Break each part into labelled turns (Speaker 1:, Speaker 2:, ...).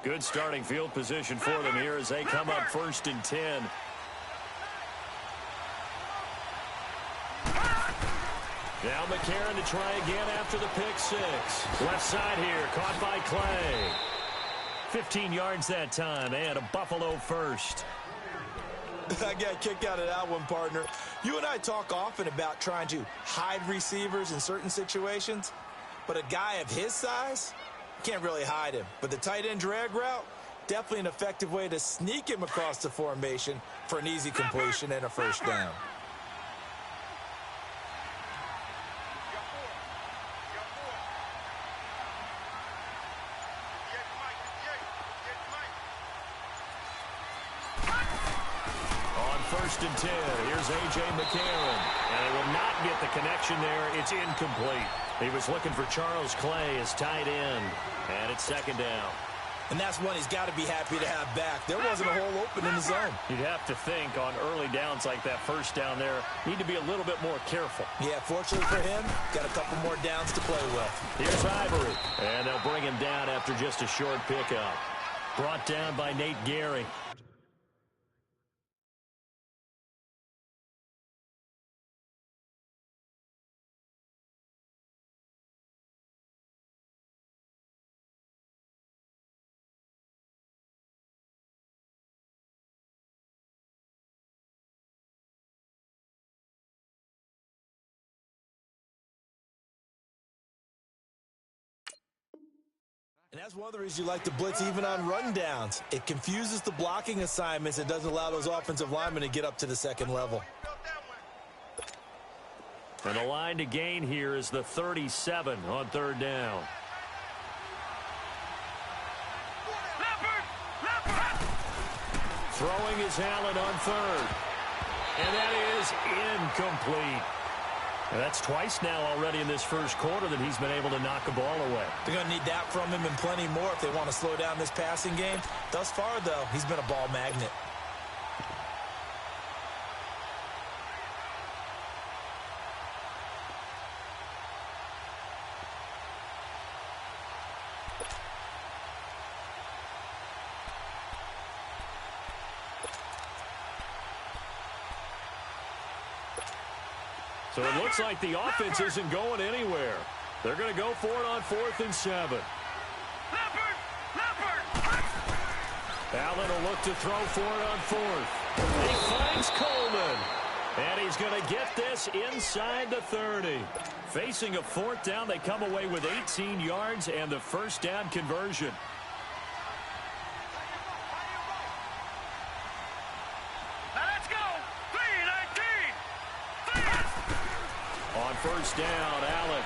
Speaker 1: Good starting field position for them here as they come up 1st and 10. Now McCarron to try again after the pick six. Left side here, caught by Clay. 15 yards that time, and a Buffalo first.
Speaker 2: I got kicked out of that one, partner. You and I talk often about trying to hide receivers in certain situations, but a guy of his size, can't really hide him. But the tight end drag route, definitely an effective way to sneak him across the formation for an easy completion and a first down.
Speaker 1: On 1st and 10, here's A.J. McCarron. And he will not get the connection there. It's incomplete. He was looking for Charles Clay as tight end. And it's 2nd down.
Speaker 2: And that's one he's got to be happy to have back. There wasn't a hole open in the zone.
Speaker 1: You'd have to think on early downs like that first down there, need to be a little bit more careful.
Speaker 2: Yeah, fortunately for him, got a couple more downs to play with.
Speaker 1: Here's Ivory. And they'll bring him down after just a short pickup. Brought down by Nate Gehring.
Speaker 2: And that's one of the reasons you like to blitz even on rundowns. It confuses the blocking assignments and doesn't allow those offensive linemen to get up to the second level.
Speaker 1: And the line to gain here is the 37 on 3rd down. Throwing is Allen on 3rd. And that is incomplete. And that's twice now already in this first quarter that he's been able to knock a ball away.
Speaker 2: They're going to need that from him and plenty more if they want to slow down this passing game. Thus far, though, he's been a ball magnet.
Speaker 1: So it looks like the offense isn't going anywhere. They're going to go for it on 4th and 7. Allen will look to throw for it on 4th. He finds Coleman. And he's going to get this inside the 30. Facing a 4th down, they come away with 18 yards and the first down conversion. First down, Allen.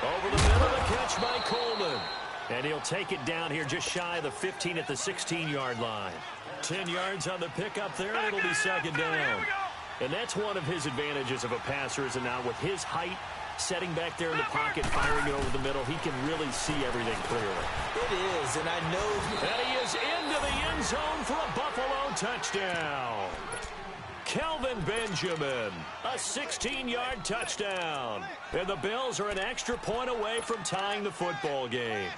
Speaker 1: Over the middle, the catch by Coleman. And he'll take it down here just shy of the 15 at the 16-yard line. 10 yards on the pickup there, and it'll be 2nd down. And that's one of his advantages of a passer, is now with his height, setting back there in the pocket, firing it over the middle, he can really see everything clearly.
Speaker 2: It is, and I know
Speaker 1: that he is into the end zone for a Buffalo touchdown. Kelvin Benjamin, a 16-yard touchdown. And the Bills are an extra point away from tying the football game.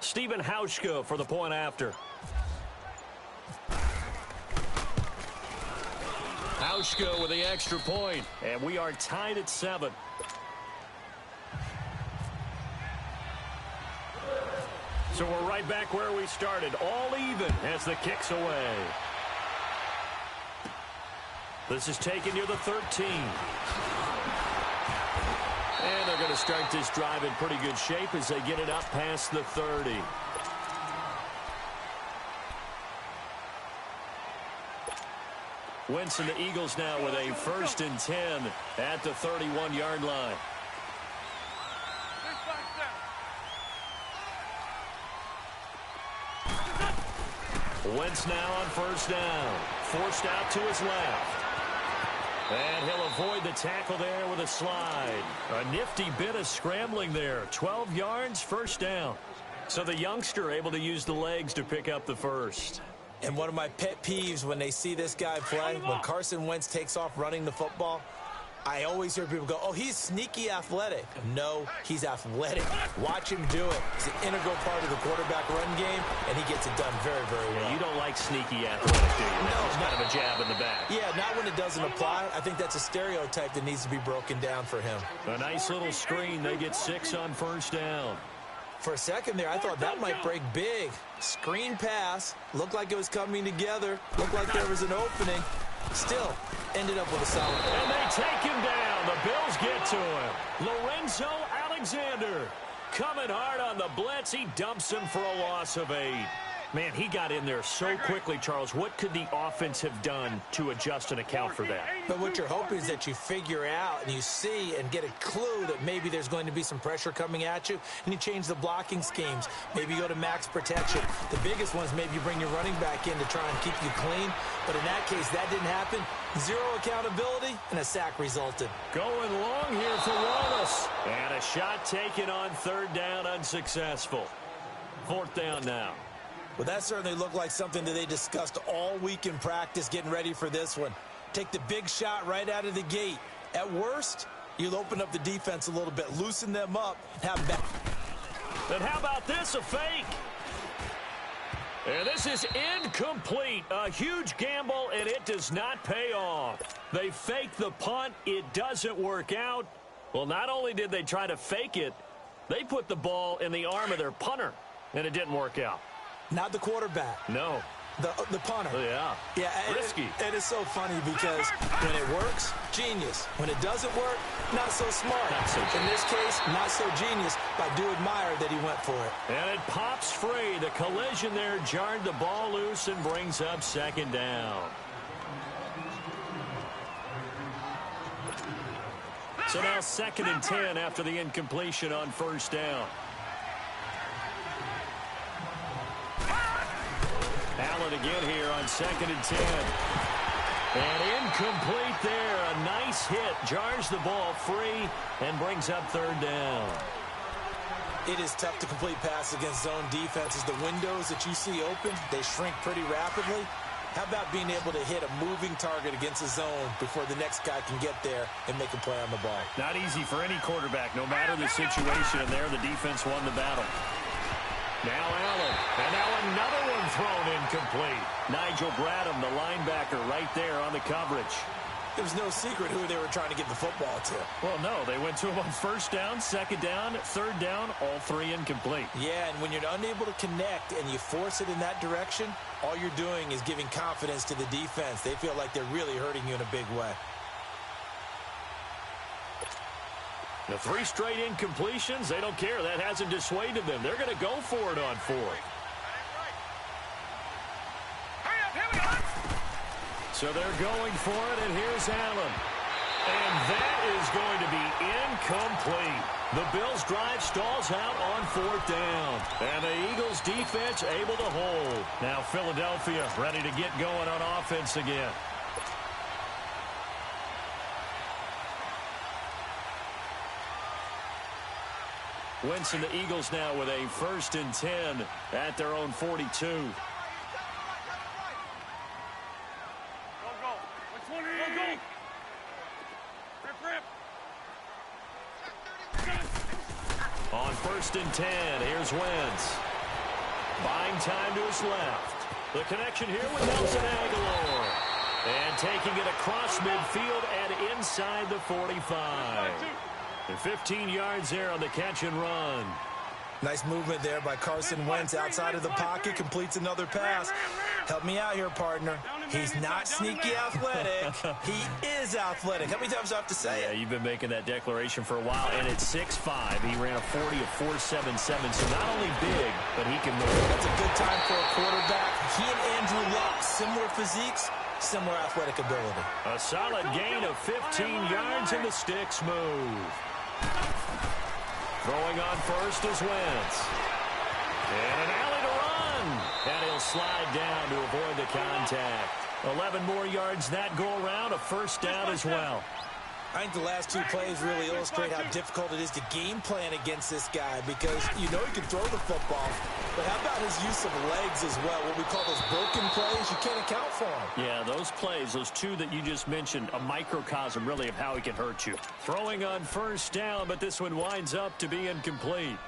Speaker 1: Stephen Hauschka for the point after. Hauschka with the extra point, and we are tied at 7. So we're right back where we started, all even as the kick's away. This is taken near the 13. And they're going to start this drive in pretty good shape as they get it up past the 30. Wentz and the Eagles now with a 1st and 10 at the 31-yard line. Wentz now on 1st down. Forced out to his left. And he'll avoid the tackle there with a slide. A nifty bit of scrambling there. 12 yards, first down. So the youngster able to use the legs to pick up the first.
Speaker 2: And one of my pet peeves when they see this guy play, when Carson Wentz takes off running the football, I always hear people go, oh, he's sneaky athletic. No, he's athletic. Watch him do it. He's an integral part of the quarterback run game, and he gets it done very, very well.
Speaker 1: Yeah, you don't like sneaky athletic, do you?
Speaker 2: No,
Speaker 1: it's kind of a jab in the back.
Speaker 2: Yeah, not when it doesn't apply. I think that's a stereotype that needs to be broken down for him.
Speaker 1: A nice little screen. They get 6 on first down.
Speaker 2: For a second there, I thought that might break big. Screen pass. Looked like it was coming together. Looked like there was an opening. Still, ended up with a solid.
Speaker 1: And they take him down. The Bills get to him. Lorenzo Alexander coming hard on the blitz. He dumps him for a loss of 8. Man, he got in there so quickly, Charles. What could the offense have done to adjust and account for that?
Speaker 2: But what you're hoping is that you figure out and you see and get a clue that maybe there's going to be some pressure coming at you, and you change the blocking schemes. Maybe you go to max protection. The biggest one is maybe you bring your running back in to try and keep you clean. But in that case, that didn't happen. 0 accountability, and a sack resulted.
Speaker 1: Going long here for Wallace. And a shot taken on third down, unsuccessful. Fourth down now.
Speaker 2: Well, that certainly looked like something that they discussed all week in practice getting ready for this one. Take the big shot right out of the gate. At worst, you'll open up the defense a little bit, loosen them up, have them back.
Speaker 1: Then how about this, a fake? And this is incomplete. A huge gamble, and it does not pay off. They fake the punt. It doesn't work out. Well, not only did they try to fake it, they put the ball in the arm of their punter, and it didn't work out.
Speaker 2: Not the quarterback.
Speaker 1: No.
Speaker 2: The punter.
Speaker 1: Yeah.
Speaker 2: Yeah.
Speaker 1: Risky.
Speaker 2: It is so funny because when it works, genius. When it doesn't work, not so smart.
Speaker 1: Not so
Speaker 2: in this case, not so genius, but I do admire that he went for it.
Speaker 1: And it pops free. The collision there jarred the ball loose and brings up second down. So now 2nd and 10 after the incompletion on first down. Allen again here on 2nd and 10. And incomplete there. A nice hit. Jars the ball free and brings up third down.
Speaker 2: It is tough to complete pass against zone defenses. The windows that you see open, they shrink pretty rapidly. How about being able to hit a moving target against a zone before the next guy can get there and make a play on the ball?
Speaker 1: Not easy for any quarterback, no matter the situation. And there, the defense won the battle. Now Allen, and now another one thrown incomplete. Nigel Bradham, the linebacker, right there on the coverage.
Speaker 2: It was no secret who they were trying to get the football to.
Speaker 1: Well, no, they went to him on first down, second down, third down, all 3 incomplete.
Speaker 2: Yeah, and when you're unable to connect and you force it in that direction, all you're doing is giving confidence to the defense. They feel like they're really hurting you in a big way.
Speaker 1: The 3 straight incompletions, they don't care. That hasn't dissuaded them. They're going to go for it on 4th. So they're going for it, and here's Allen. And that is going to be incomplete. The Bills' drive stalls out on 4th down. And the Eagles' defense able to hold. Now Philadelphia ready to get going on offense again. Wentz and the Eagles now with a 1st and 10 at their own 42. On 1st and 10, here's Wentz. Buying time to his left. The connection here with Nelson Aguilar. And taking it across midfield and inside the 45. And 15 yards there on the catch and run.
Speaker 2: Nice movement there by Carson Wentz outside of the pocket. Completes another pass. Help me out here, partner. He's not sneaky athletic. He is athletic. How many times do I have to say it?
Speaker 1: Yeah, you've been making that declaration for a while. And at 6'5", he ran a 40 of 4.77. So not only big, but he can move.
Speaker 2: That's a good time for a quarterback. He and Andrew Luck, similar physiques, similar athletic ability.
Speaker 1: A solid gain of 15 yards and the sticks move. Throwing on first is Wentz. And an alley to run. And he'll slide down to avoid the contact. 11 more yards that go around, a first down as well.
Speaker 2: I think the last two plays really illustrate how difficult it is to game plan against this guy because you know he can throw the football, but how about his use of legs as well? What we call those broken plays, you can't account for them.
Speaker 1: Yeah, those plays, those two that you just mentioned, a microcosm really of how he can hurt you. Throwing on first down, but this one winds up to be incomplete.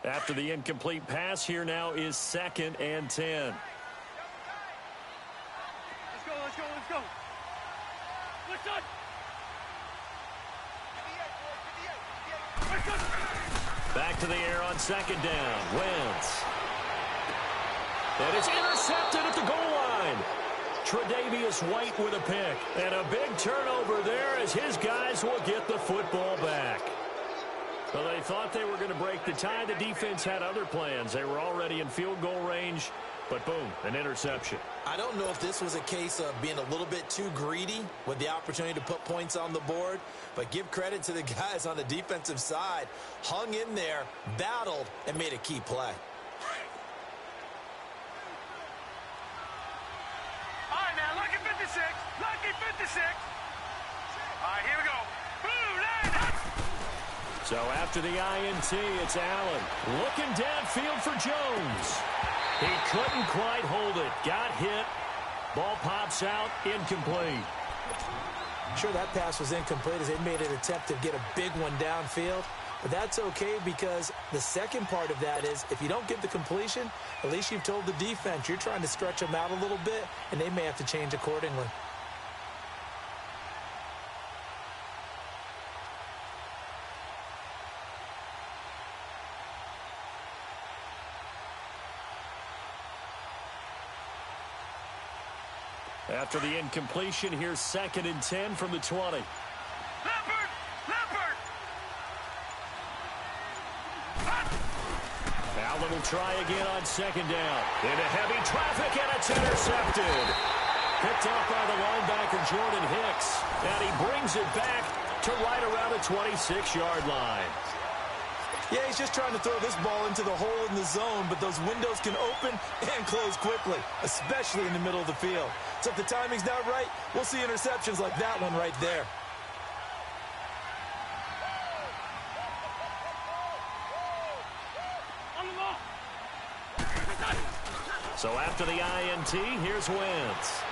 Speaker 1: After the incomplete pass, here now is 2nd and 10.
Speaker 3: Let's go.
Speaker 1: Back to the air on 2nd down. Wentz. And it's intercepted at the goal line. Tre'Davious White with a pick. And a big turnover there as his guys will get the football back. Well, they thought they were going to break the tie. The defense had other plans. They were already in field goal range, but boom, an interception.
Speaker 2: I don't know if this was a case of being a little bit too greedy with the opportunity to put points on the board, but give credit to the guys on the defensive side. Hung in there, battled, and made a key play.
Speaker 3: All right, now, lucky 56. Lucky 56. All right, here we go. Boom, line.
Speaker 1: So after the INT, it's Allen. Looking downfield for Jones. He couldn't quite hold it. Got hit. Ball pops out. Incomplete.
Speaker 2: Sure, that pass was incomplete as they made an attempt to get a big one downfield. But that's okay because the second part of that is if you don't get the completion, at least you've told the defense you're trying to stretch them out a little bit, and they may have to change accordingly.
Speaker 1: After the incompletion, here's 2nd and 10 from the 20.
Speaker 3: Leopard!
Speaker 1: Allen will try again on 2nd down. Into heavy traffic, and it's intercepted. Picked off by the linebacker, Jordan Hicks. And he brings it back to right around the 26-yard line.
Speaker 2: Yeah, he's just trying to throw this ball into the hole in the zone, but those windows can open and close quickly, especially in the middle of the field. So if the timing's not right, we'll see interceptions like that one right there.
Speaker 1: So after the INT, here's Wentz.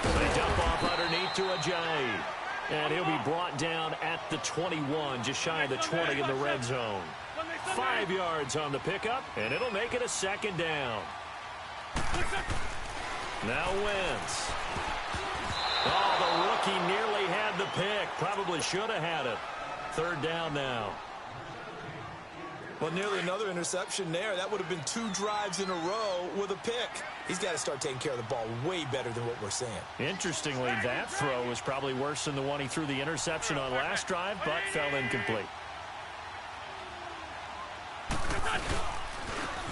Speaker 1: They dump off underneath to Ajayi. And he'll be brought down at the 21, just shy of the 20 in the red zone. 5 yards on the pickup, and it'll make it a 2nd down. Now Wentz. Oh, the rookie nearly had the pick. Probably should have had it. 3rd down now.
Speaker 2: Well, nearly another interception there. That would have been 2 drives in a row with a pick. He's got to start taking care of the ball way better than what we're seeing.
Speaker 1: Interestingly, that throw was probably worse than the one he threw the interception on last drive, but fell incomplete.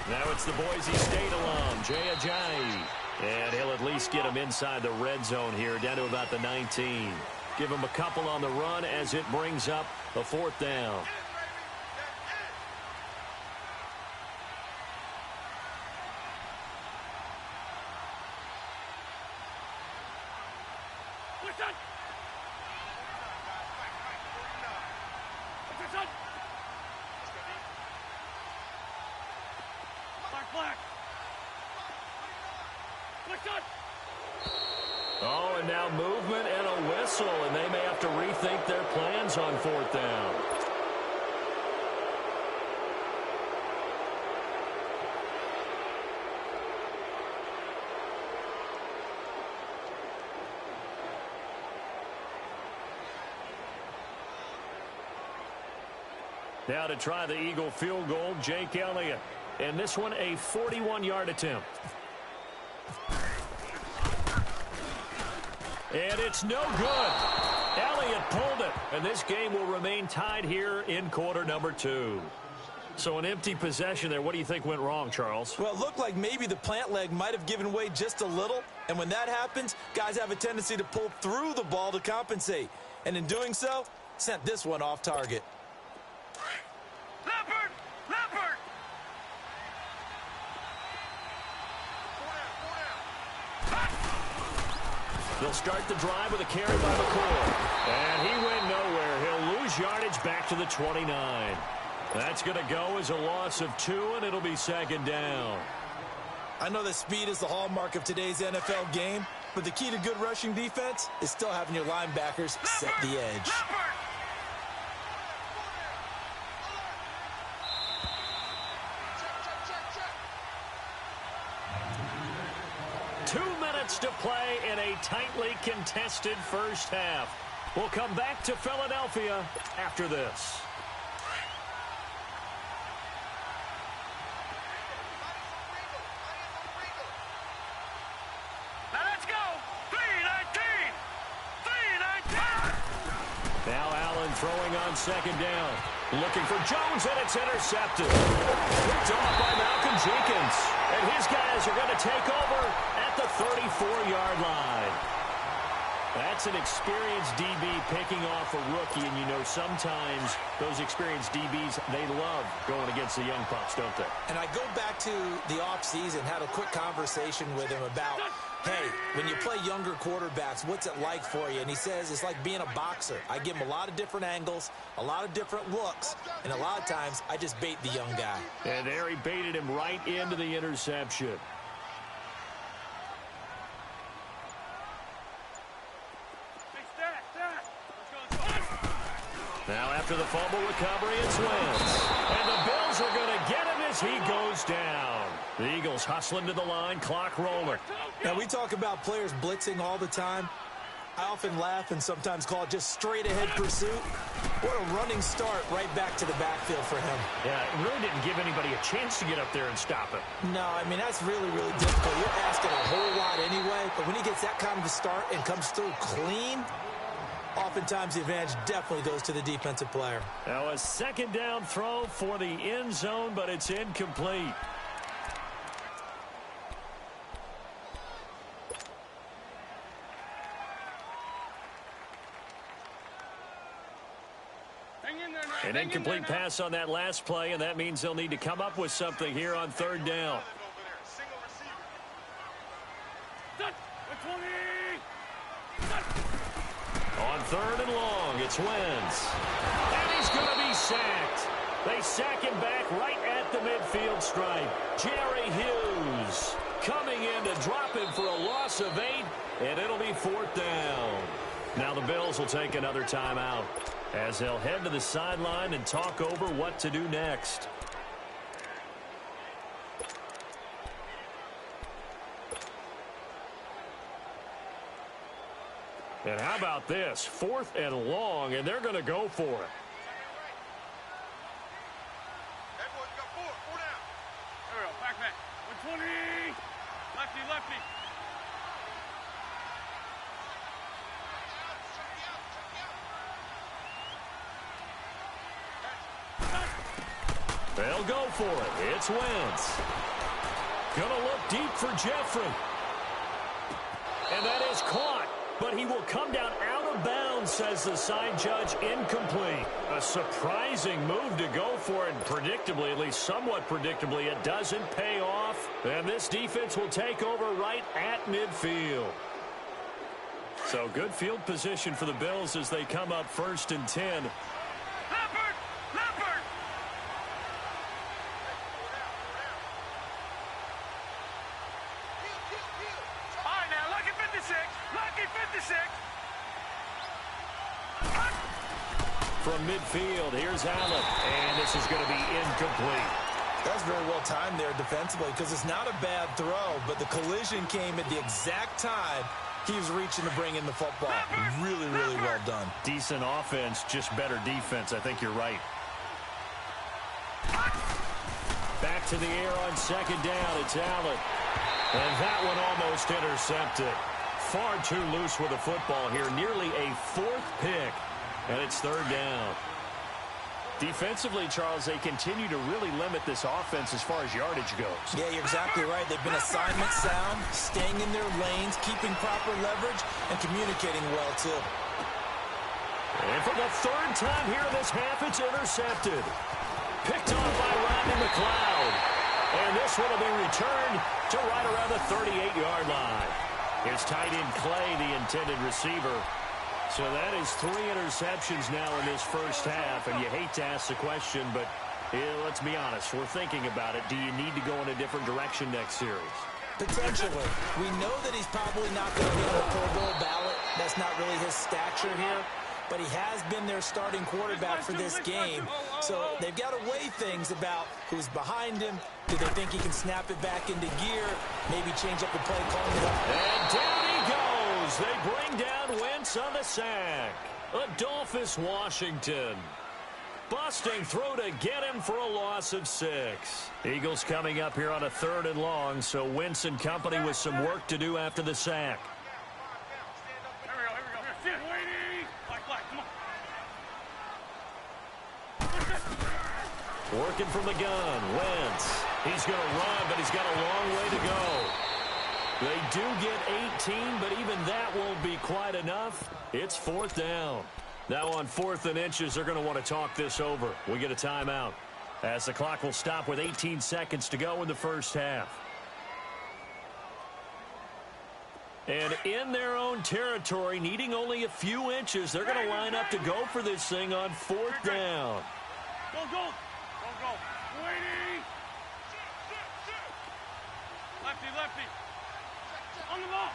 Speaker 1: Now it's the Boise State alum, Jay Ajayi. And he'll at least get him inside the red zone here, down to about the 19. Give him a couple on the run as it brings up a 4th down. Oh, and now movement and a whistle, and they may have to rethink their plans on 4th down. Now to try the Eagle field goal, Jake Elliott. And this one a 41-yard attempt. And it's no good. Elliott pulled it. And this game will remain tied here in quarter number 2. So an empty possession there. What do you think went wrong, Charles?
Speaker 2: Well, it looked like maybe the plant leg might have given way just a little. And when that happens, guys have a tendency to pull through the ball to compensate. And in doing so, sent this one off target.
Speaker 3: Leopard! Leopard!
Speaker 1: They'll start the drive with a carry by McCoy. And he went nowhere. He'll lose yardage back to the 29. That's going to go as a loss of 2, and it'll be second down.
Speaker 2: I know that speed is the hallmark of today's NFL game, but the key to good rushing defense is still having your linebackers set the edge.
Speaker 3: Leopard!
Speaker 1: 2 minutes to play in a tightly contested first half. We'll come back to Philadelphia after this.
Speaker 3: Now let's go! 3-19! 3-19!
Speaker 1: Now Allen throwing on second down. Looking for Jones, and it's intercepted. Picked off by Malcolm Jenkins. And his guys are going to take over at the 34-yard line. That's an experienced DB picking off a rookie, and you know sometimes those experienced DBs, they love going against the young pups, don't they?
Speaker 2: And I go back to the offseason, had a quick conversation with him about, hey, when you play younger quarterbacks, what's it like for you? And he says it's like being a boxer. I give him a lot of different angles, a lot of different looks, and a lot of times I just bait the young guy.
Speaker 1: And there he baited him right into the interception. Now after the fumble recovery, it's Wentz. And the Bills are going to get him as he goes down. The Eagles hustling to the line, clock rolling.
Speaker 2: Now, we talk about players blitzing all the time. I often laugh and sometimes call it just straight-ahead pursuit. What a running start right back to the backfield for him.
Speaker 1: Yeah, it really didn't give anybody a chance to get up there and stop it.
Speaker 2: No, I mean, that's really, really difficult. You're asking a whole lot anyway, but when he gets that kind of a start and comes through clean, oftentimes the advantage definitely goes to the defensive player.
Speaker 1: Now a second down throw for the end zone, but it's incomplete. An incomplete pass on that last play, and that means they'll need to come up with something here on third down. On third and long, it's Wentz. And he's going to be sacked. They sack him back right at the midfield stripe. Jerry Hughes coming in to drop him for a loss of 8, and it'll be fourth down. Now the Bills will take another timeout as they'll head to the sideline and talk over what to do next. And how about this? 4th and long, and they're going to go for it.
Speaker 3: There we go, back. 120! Lefty.
Speaker 1: They'll go for it. It's Wentz. Gonna look deep for Jeffrey. And that is caught. But he will come down out of bounds, says the side judge, incomplete. A surprising move to go for it, and predictably, at least somewhat predictably, it doesn't pay off. And this defense will take over right at midfield. So good field position for the Bills as they come up 1st and 10.
Speaker 3: Leopard! All right, now, lucky 56. Lucky 56.
Speaker 1: From midfield, here's Allen. And this is going to be incomplete.
Speaker 2: That's very well timed there defensively because it's not a bad throw, but the collision came at the exact time he was reaching to bring in the football. Really, really well done.
Speaker 1: Decent offense, just better defense. I think you're right. Back to the air on second down. It's Allen. And that one almost intercepted. Far too loose with the football here. Nearly a 4th pick. And it's 3rd down. Defensively, Charles, they continue to really limit this offense as far as yardage goes.
Speaker 2: Yeah, you're exactly right. They've been assignment sound, staying in their lanes, keeping proper leverage, and communicating well, too.
Speaker 1: And for the third time here in this half, it's intercepted. Picked off by Rodney McLeod. And this one will be returned to right around the 38-yard line. Here's tight end Clay, the intended receiver. So that is 3 interceptions now in this first half. And you hate to ask the question, but let's be honest. We're thinking about it. Do you need to go in a different direction next series?
Speaker 2: Potentially. We know that he's probably not going to be on the Pro Bowl ballot. That's not really his stature here. But he has been their starting quarterback for this game. So they've got to weigh things about who's behind him. Do they think he can snap it back into gear? Maybe change up the play calling.
Speaker 1: And down he goes. They bring down Wentz on the sack. Adolphus Washington. Busting through to get him for a loss of 6. Eagles coming up here on a 3rd and long. So Wentz and company with some work to do after the sack. Working from the gun, Wentz. He's going to run, but he's got a long way to go. They do get 18, but even that won't be quite enough. It's 4th down. Now on 4th and inches, they're going to want to talk this over. We get a timeout as the clock will stop with 18 seconds to go in the first half. And in their own territory, needing only a few inches, they're going to line up to go for this thing on 4th down.
Speaker 3: Go, go. Go, go. Waiting. Lefty, lefty. On the ball.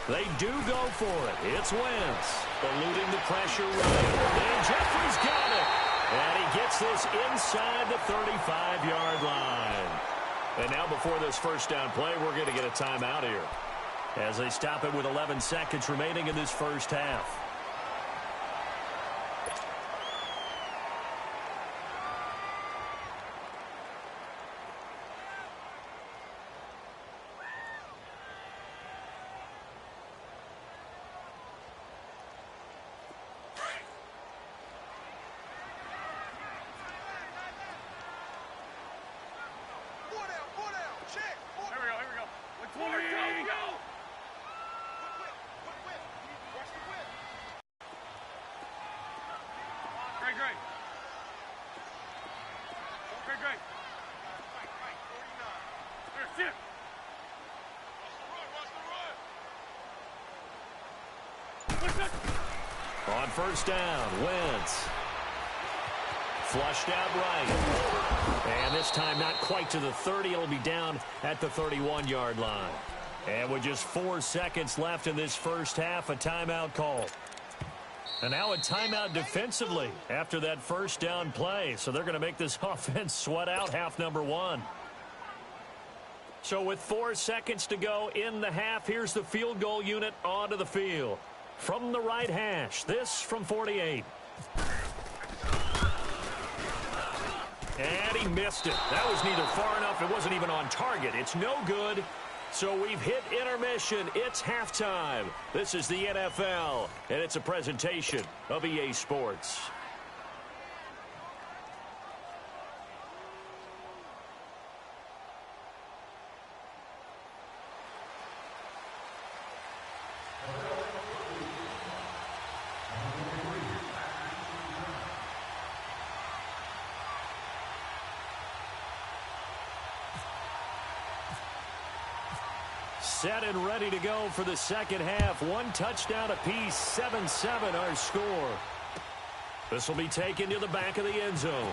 Speaker 1: They do go for it. It's Wentz eluding the pressure right. And Jeffrey's got it. And he gets this inside the 35-yard line. And now before this first down play, we're going to get a timeout here as they stop it with 11 seconds remaining in this first half. On first down, Wentz. Flushed out right. And this time not quite to the 30. It'll be down at the 31-yard line. And with just 4 seconds left in this first half, a timeout call. And now a timeout defensively after that first down play. So they're going to make this offense sweat out half number 1. So with 4 seconds to go in the half, here's the field goal unit onto the field. From the right hash, this from 48. And he missed it. That was neither far enough. It wasn't even on target. It's no good. So we've hit intermission. It's halftime. This is the NFL, and it's a presentation of EA Sports. Set and ready to go for the second half. 1 touchdown apiece, 7-7 our score. This will be taken to the back of the end zone.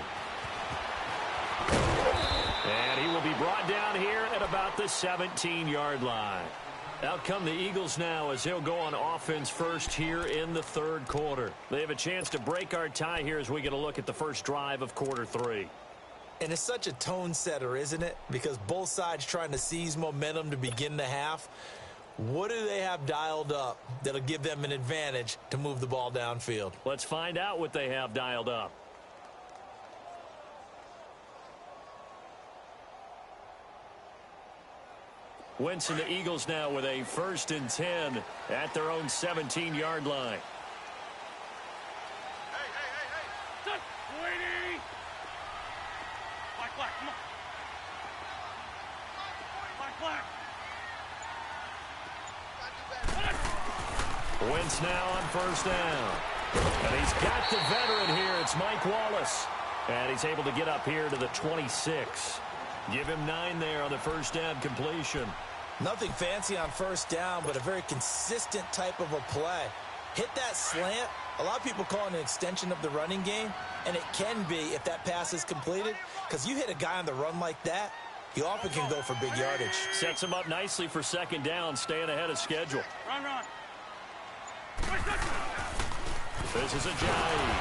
Speaker 1: And he will be brought down here at about the 17-yard line. Out come the Eagles now as they'll go on offense first here in the third quarter. They have a chance to break our tie here as we get a look at the first drive of quarter 3.
Speaker 2: And it's such a tone setter, isn't it? Because both sides trying to seize momentum to begin the half. What do they have dialed up that'll give them an advantage to move the ball downfield?
Speaker 1: Let's find out what they have dialed up. Wentz and the Eagles now with a 1st and 10 at their own 17-yard line.
Speaker 3: Black, come on. Black.
Speaker 1: Wentz now on first down. And he's got the veteran here. It's Mike Wallace. And he's able to get up here to the 26. Give him 9 there on the first down completion.
Speaker 2: Nothing fancy on first down, but a very consistent type of a play. Hit that slant. A lot of people call it an extension of the running game, and it can be if that pass is completed, because you hit a guy on the run like that, he often can go for big yardage.
Speaker 1: Sets him up nicely for second down, staying ahead of schedule.
Speaker 3: Run.
Speaker 1: This is a jive.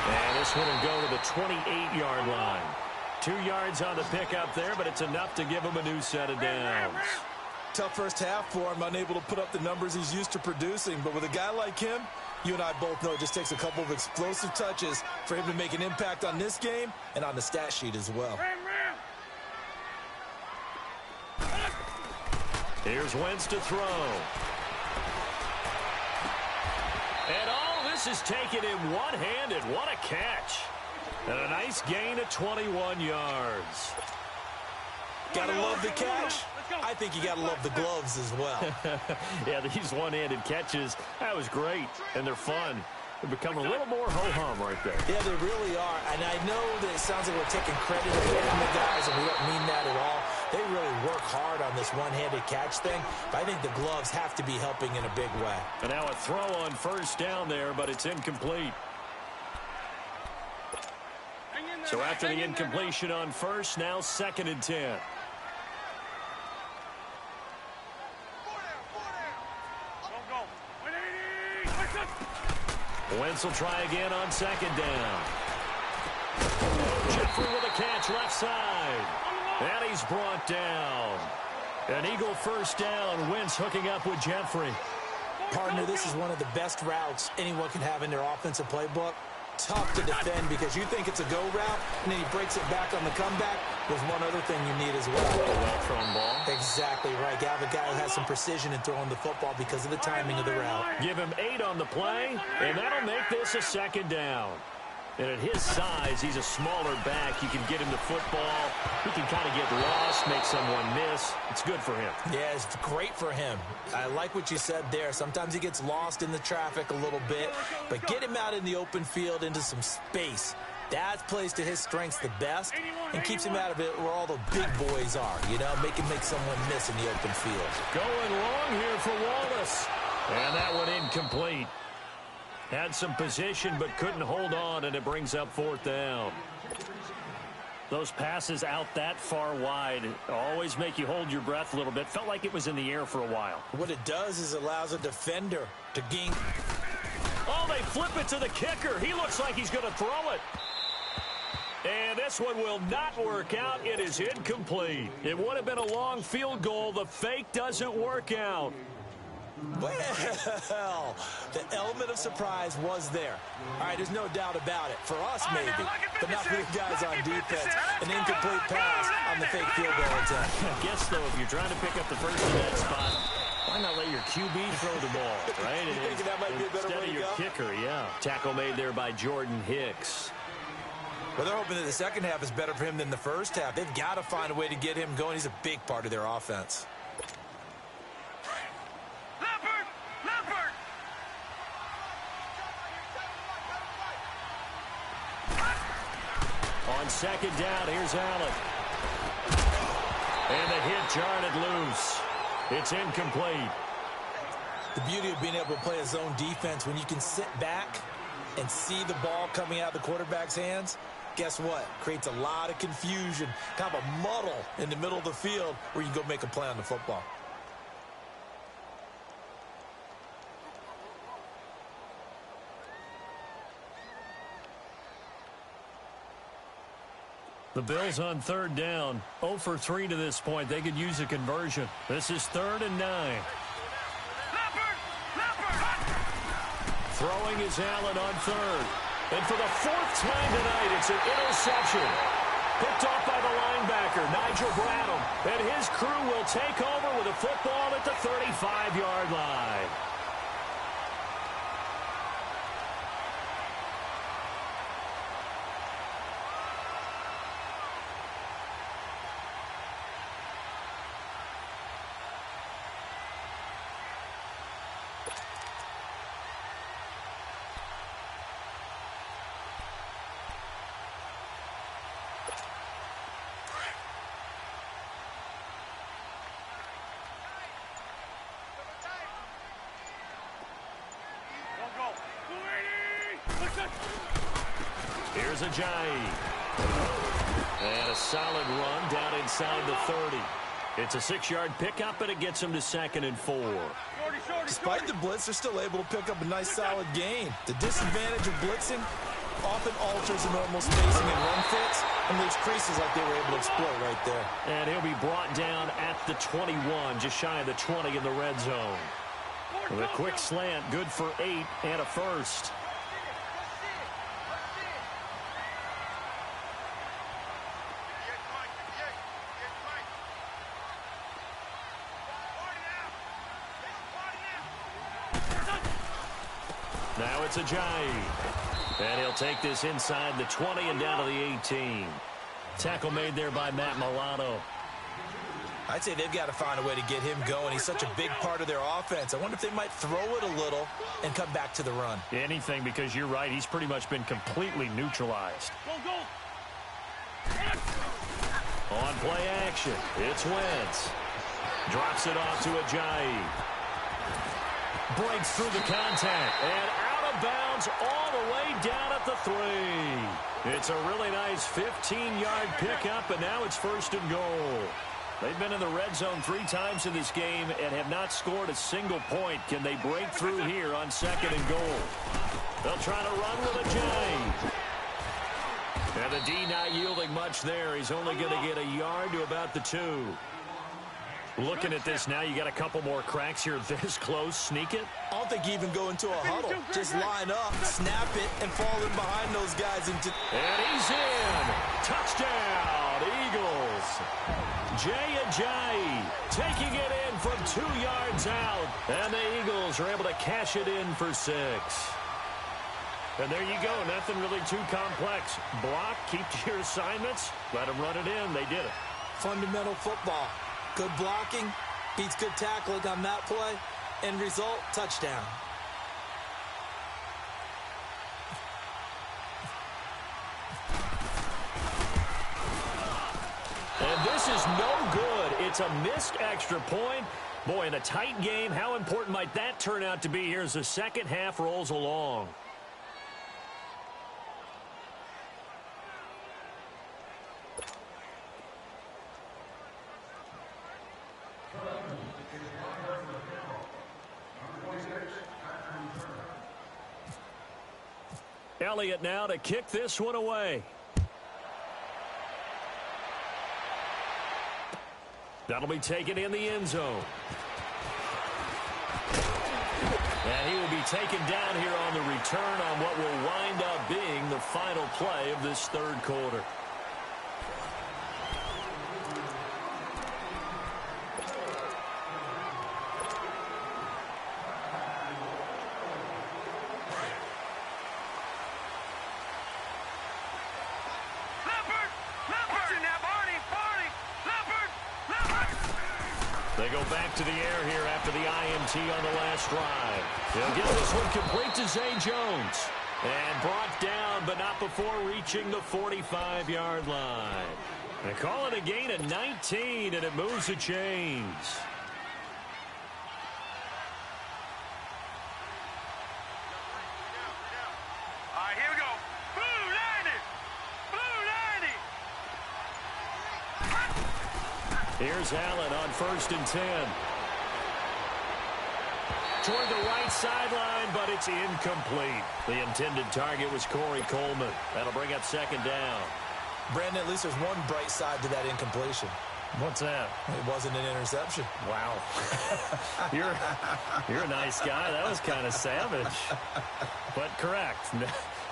Speaker 1: And this one will go to the 28-yard line. 2 yards on the pickup there, but it's enough to give him a new set of downs.
Speaker 2: Tough first half for him, unable to put up the numbers he's used to producing. But with a guy like him, you and I both know it just takes a couple of explosive touches for him to make an impact on this game and on the stat sheet as well.
Speaker 1: Here's Wentz to throw. And all this is taken in one-handed. What a catch. And a nice gain of 21 yards.
Speaker 2: Gotta love the catch. I think you gotta love the gloves as well.
Speaker 1: Yeah, these one-handed catches, that was great. And they're fun. They've become a little more ho-hum right there.
Speaker 2: Yeah, they really are. And I know that it sounds like we're taking credit away from the guys, and we don't mean that at all. They really work hard on this one-handed catch thing, but I think the gloves have to be helping in a big way.
Speaker 1: And now a throw on first down there, but it's incomplete. So after the incompletion on first, now 2nd and 10. Wentz will try again on 2nd down. Jeffrey with a catch left side. And he's brought down. An Eagle first down. Wentz hooking up with Jeffrey.
Speaker 2: Partner, this is one of the best routes anyone can have in their offensive playbook. Tough to defend because you think it's a go route, and then he breaks it back on the comeback. There's one other thing you need as well.
Speaker 1: A well-thrown ball.
Speaker 2: Exactly right. You have a guy who has some precision in throwing the football because of the timing of the route.
Speaker 1: Give him 8 on the play, and that'll make this a 2nd down. And at his size, he's a smaller back. You can get him the football. He can kind of get lost, make someone miss. It's good for him.
Speaker 2: Yeah, it's great for him. I like what you said there. Sometimes he gets lost in the traffic a little bit, but get him out in the open field into some space. That plays to his strengths the best and keeps him out of it where all the big boys are, you know, make someone miss in the open field.
Speaker 1: Going long here for Wallace. And that one incomplete. Had some position but couldn't hold on, and it brings up 4th down. Those passes out that far wide always make you hold your breath a little bit. Felt like it was in the air for a while.
Speaker 2: What it does is allows a defender to gain.
Speaker 1: Oh, they flip it to the kicker. He looks like he's going to throw it. And this one will not work out. It is incomplete. It would have been a long field goal. The fake doesn't work out.
Speaker 2: Well, the element of surprise was there. All right, there's no doubt about it. For us, maybe, but not for the guys on defense. An incomplete pass on the fake field goal attempt.
Speaker 1: I guess, though, if you're trying to pick up the first in that spot, why not let your QB throw the ball, right?
Speaker 2: You think that might be a better way to
Speaker 1: go? Instead of your kicker, yeah. Tackle made there by Jordan Hicks.
Speaker 2: Well, they're hoping that the second half is better for him than the first half. They've got to find a way to get him going. He's a big part of their offense.
Speaker 1: On 2nd down, here's Allen. And the hit jarred it loose. It's incomplete.
Speaker 2: The beauty of being able to play a zone defense, when you can sit back and see the ball coming out of the quarterback's hands, guess what? Creates a lot of confusion, kind of a muddle in the middle of the field where you can go make a play on the football.
Speaker 1: The Bills on 3rd down. 0 for 3 to this point. They could use a conversion. This is 3rd and 9. Throwing is Allen on 3rd. And for the 4th time tonight, it's an interception. Picked off by the linebacker, Nigel Bradham. And his crew will take over with a football at the 35-yard line. is Ajayi. And a solid run down inside the 30. It's a 6-yard pickup, and it gets him to 2nd and 4.
Speaker 2: Despite the blitz, they're still able to pick up a nice, solid gain. The disadvantage of blitzing often alters the normal spacing and run fits and leaves creases like they were able to exploit right there.
Speaker 1: And he'll be brought down at the 21, just shy of the 20 in the red zone. With a quick slant, good for 8 and a first. Now it's Ajayi. And he'll take this inside the 20 and down to the 18. Tackle made there by Matt Milano.
Speaker 2: I'd say they've got to find a way to get him going. He's such a big part of their offense. I wonder if they might throw it a little and come back to the run.
Speaker 1: Anything, because you're right. He's pretty much been completely neutralized. On play action, it's Wentz. Drops it off to Ajayi. Breaks through the contact and out of bounds all the way down at the 3. It's a really nice 15-yard pickup, and now it's 1st and goal. They've been in the red zone 3 times in this game and have not scored a single point. Can they break through here on 2nd and goal? They'll try to run with Ajayi. And the D not yielding much there. He's only going to get a yard to about the 2. Looking at this now, you got a couple more cracks here this close. Sneak it.
Speaker 2: I don't think you even go into a huddle. Just line up, snap it, and fall in behind those guys.
Speaker 1: And he's in. Touchdown, Eagles. Jay Ajayi taking it in from 2 yards out. And the Eagles are able to cash it in for 6. And there you go. Nothing really too complex. Block, keep to your assignments, let them run it in. They did it.
Speaker 2: Fundamental football. Good blocking, beats good tackling on that play. End result, touchdown.
Speaker 1: And this is no good. It's a missed extra point. Boy, in a tight game, how important might that turn out to be here as the second half rolls along? Elliott now to kick this one away. That'll be taken in the end zone. And he will be taken down here on the return on what will wind up being the final play of this 3rd quarter. They go back to the air here after the INT on the last drive. They'll get this one complete to Zay Jones. And brought down, but not before reaching the 45-yard line. They call it a gain of 19, and it moves the chains.
Speaker 3: All right, here we go. Blue 90. Blue 90.
Speaker 1: Here's Allen on 1st and 10. Toward the right sideline, but it's incomplete. The intended target was Corey Coleman. That'll bring up 2nd down.
Speaker 2: Brandon, at least there's one bright side to that incompletion.
Speaker 1: What's that?
Speaker 2: It wasn't an interception.
Speaker 1: Wow. You're a nice guy. That was kind of savage. But correct.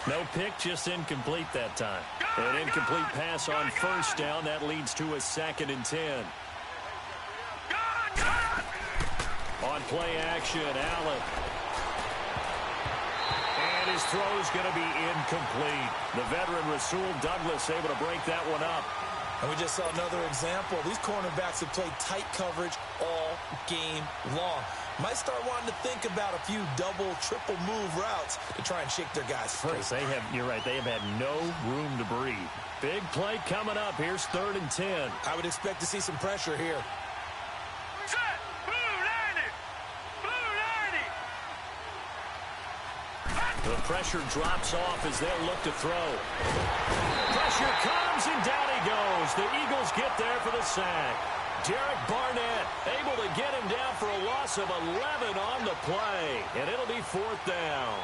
Speaker 1: No pick, just incomplete that time. An incomplete pass on 1st down. That leads to a 2nd and 10. On play action, Allen. And his throw's going to be incomplete. The veteran Rasul Douglas able to break that one up.
Speaker 2: And we just saw another example. These cornerbacks have played tight coverage all game long. Might start wanting to think about a few double, triple move routes to try and shake their guys free.
Speaker 1: You're right, they have had no room to breathe. Big play coming up. Here's 3rd and 10.
Speaker 2: I would expect to see some pressure here.
Speaker 3: Set. Blue 90. Blue 90.
Speaker 1: The pressure drops off as they'll look to throw. Pressure comes, and down he goes. The Eagles get there for the sack. Derek Barnett able to get him down for a loss of 11 on the play. And it'll be 4th down.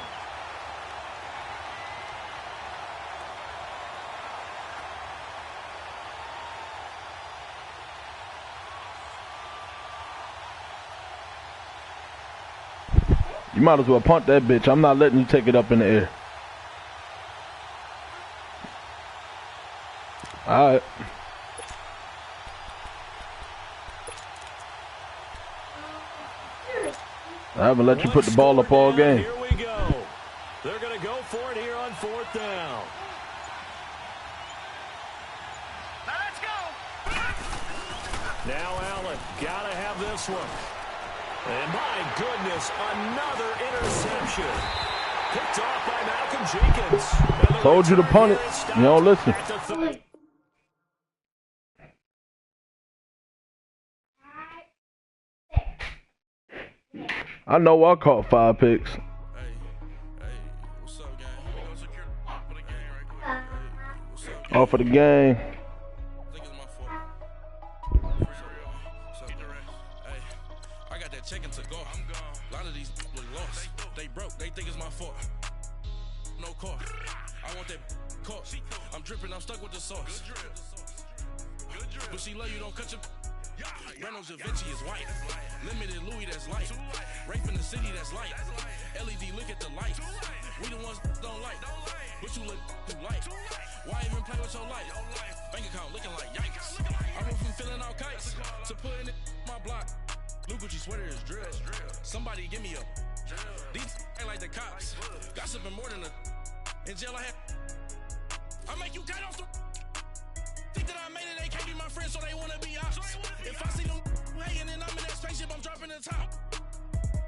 Speaker 4: You might as well punt that bitch. I'm not letting you take it up in the air. All right. I haven't let you put the ball up all game.
Speaker 1: Here we go. They're going to go for it here on 4th down.
Speaker 3: Now let's go.
Speaker 1: Now Allen, got to have this one. And my goodness, another interception. Picked off by Malcolm Jenkins.
Speaker 4: Told you to punt it. You don't listen. I know I caught 5 picks.
Speaker 5: Hey, what's up, gang? We gonna secure for the game right quick. Hey, what's up, gang?
Speaker 4: All for the game.
Speaker 5: I think it's my fault. What's up, hey, I got that check into go. I'm gone. A lot of these look lost. They broke. They think it's my fault. No car. I want that car. I'm dripping. I'm stuck with the sauce. Good drip. But she love you. Don't cut your. Reynolds Da Vinci is white. Limited Louis, that's light. Rape in the city, that's light. LED, look at the light. We the ones don't like. But you look too light. Why even play with your life? Bank account looking like yikes. I went from feeling all kites to putting it in my block. Blue Gucci sweater is drill. Somebody give me a. These ain't like the cops. Gossiping more than a. In jail I had. I make you cut off the. Think that I made it, they can't be my friends, so they wanna be ops. If I see them hanging and I'm in that spaceship, I'm dropping the top.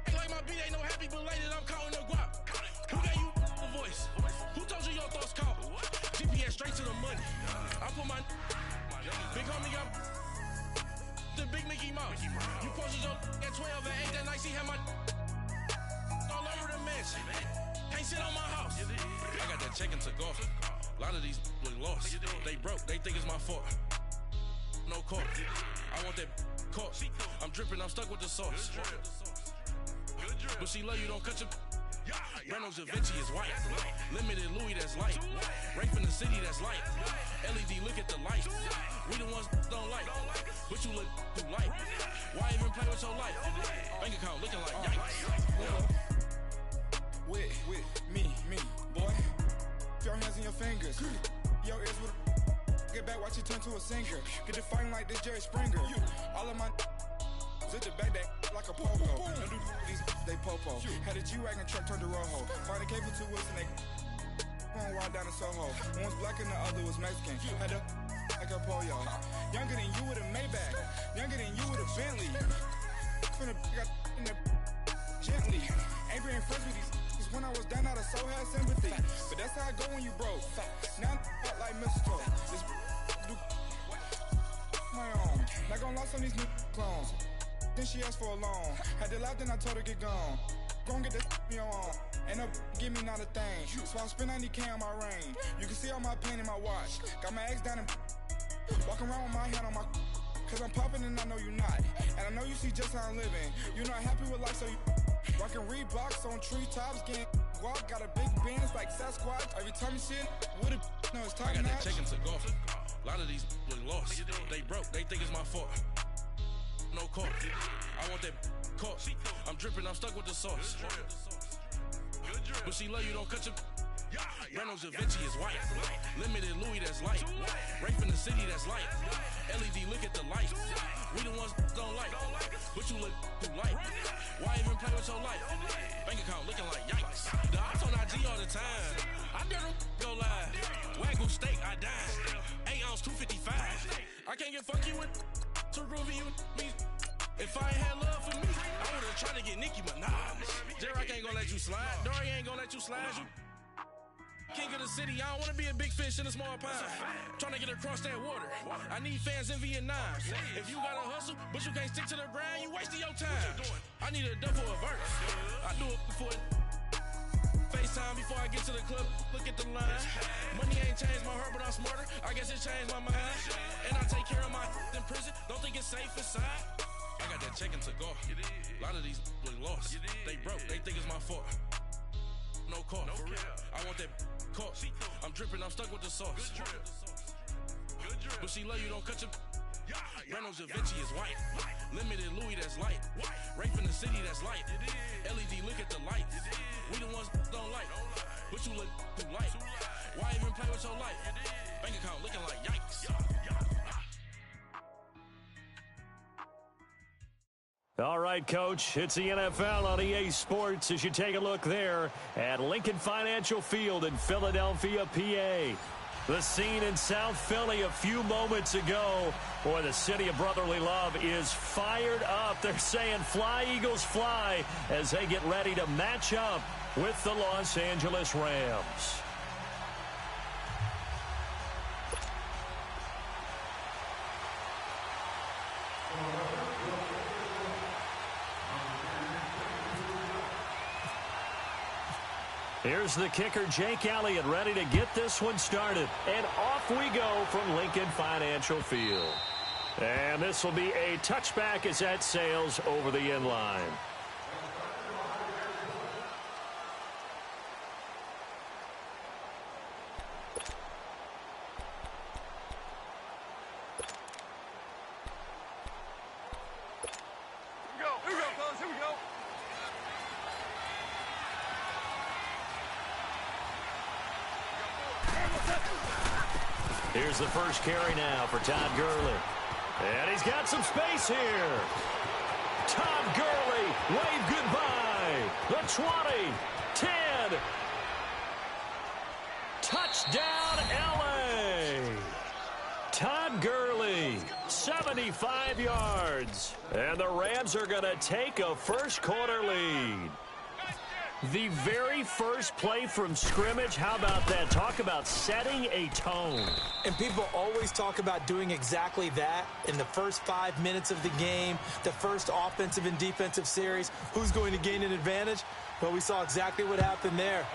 Speaker 5: Act like my beat ain't no happy, but later I'm counting the guap. Who gave you a voice? Who told you your thoughts count? GPS straight to the money. I put my big homie got the big Mickey Mouse. You posted your at 12 and 8 that night, she had my all over the mansion. Can't sit on my house. I got that check into golf. A lot of these look lost. They broke. They think it's my fault. No car. I want that car. I'm dripping. I'm stuck with the sauce. But she love you. Don't cut your. Reynolds Da Vinci is white. Limited Louis, that's light. Rape in the city, that's light. LED, look at the light. We the ones don't like. But you look too light. Why even play with your life? Bank account looking like yikes.
Speaker 6: With me, boy. Your hands in your fingers. Your ears with get back, watch you turn to a singer. Get it fighting like this Jerry Springer. All of my zit the back that like a pogo. Don't do these they popo. Had a G-Wagon truck turned to Rojo. Find a cable 2 wheels and they going wild down in Soho. One was black and the other was Mexican. Had a like a pollo. Younger than you with a Maybach. Younger than you with a Bentley. Finna got in the gently. Ain't being friends with these. When I was down, I so had sympathy. But that's how I go when you broke. Now I'm like mistletoe. This do my own. Not gonna lost on these new clones. Then she asked for a loan. Had to laugh, then I told her get gone. Gon' get that me on. Ain't no give me not a thing. So I spend 90K on my ring. You can see all my pain in my watch. Got my ex down and walking around with my hand on my. Cause I'm popping and I know you not. And I know you see just how I'm living. You're not happy with life, so you. Rockin' Reeboks on treetops, getting guap, got a big Benz like Sasquatch. Every time you see it, with a no, it's top
Speaker 5: I got
Speaker 6: notch.
Speaker 5: that check into golf. A lot of these look lost. They broke. They think it's my fault. No car. I want that car. I'm dripping. I'm stuck with the sauce. But she love you. Don't cut your. Reynolds Da Vinci is white. Limited Louis, that's light. Rape in the city, that's light. LED, look at the light. We the ones don't like. But you look too light. Why even play with your life? Bank account looking like yikes. The ops on IG all the time. I dare them go live. Wagyu steak, I died. 8 ounce, 255. I can't get funky with too groovy you me. If I ain't had love for me, I would've tried to get Nicki Minaj. J-Rock ain't gonna let you slide. Dory ain't gonna let you slide. You king of the city, I don't wanna be a big fish in a small pond. Trying to get across that water. I need fans in Vietnam. If you gotta hustle, but you can't stick to the grind, you wasting your time. I need a double of verse. I do it for face FaceTime before I get to the club. Look at the line. Money ain't changed my heart, but I'm smarter. I guess it changed my mind. And I take care of my in prison. Don't think it's safe inside. I got that check-in to go. A lot of these look lost. They broke. They think it's my fault. No call, for real. I want that caught. I'm dripping. I'm stuck with the sauce. But she love you, don't cut your. Brando Javinci is white. Limited Louis, that's light. Rape in the city, that's light. LED, look at the lights. We the ones don't like. But you look too light. Why even play with your life? Bank account looking like yikes.
Speaker 1: All right, Coach, it's the NFL on EA Sports as you take a look there at Lincoln Financial Field in Philadelphia, PA. The scene in South Philly a few moments ago. Boy, the city of brotherly love is fired up. They're saying, fly, Eagles, fly, as they get ready to match up with the Los Angeles Rams. Here's the kicker, Jake Elliott, ready to get this one started. And off we go from Lincoln Financial Field. And this will be a touchback as that sails over the end line.
Speaker 3: Here we go, fellas. Here we go.
Speaker 1: Here's the first carry now for Todd Gurley. And he's got some space here. Todd Gurley, wave goodbye. The 20, 10. Touchdown, L.A. Todd Gurley, 75 yards. And the Rams are going to take a first quarter lead. The very first play from scrimmage, how about that? Talk about setting a tone.
Speaker 2: And people always talk about doing exactly that in the first 5 minutes of the game, the first offensive and defensive series. Who's going to gain an advantage? Well, we saw exactly what happened there.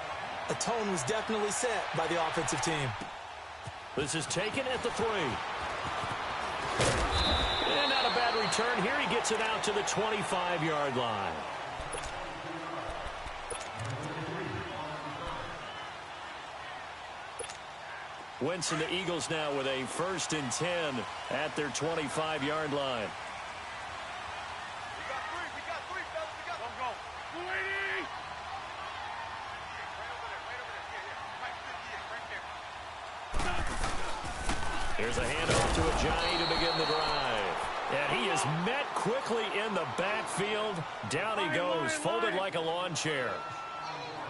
Speaker 2: A tone was definitely set by the offensive team.
Speaker 1: This is taken at the 3. And not a bad return here. He gets it out to the 25-yard line. Wentz and the Eagles now with a 1st and 10 at their 25-yard line.
Speaker 3: We got three, fellas. We got Don't go. 280. Right over there.
Speaker 1: Here's a handoff to Ajayi to begin the drive. And he is met quickly in the backfield. Down he goes, folded like a lawn chair.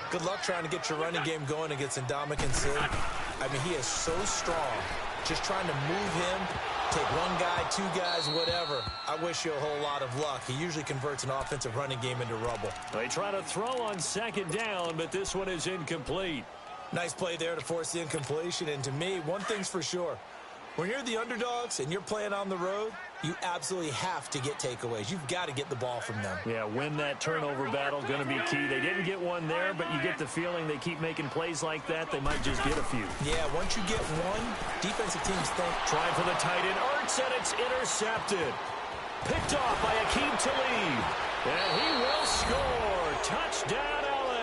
Speaker 2: Good luck trying to get your running game going against Ndamukong Suh. I mean, he is so strong. Just trying to move him, take one guy, 2 guys, whatever. I wish you a whole lot of luck. He usually converts an offensive running game into rubble.
Speaker 1: They try to throw on 2nd down, but this one is incomplete.
Speaker 2: Nice play there to force the incompletion. And to me, one thing's for sure. When you're the underdogs and you're playing on the road, you absolutely have to get takeaways. You've got to get the ball from them.
Speaker 1: Yeah, win that turnover battle, going to be key. They didn't get one there, but you get the feeling they keep making plays like that, they might just get a few.
Speaker 2: Yeah, once you get one, defensive teams think.
Speaker 1: Trying for the tight end, Ertz, and it's intercepted. Picked off by Akeem Talib. And he will score. Touchdown, L.A.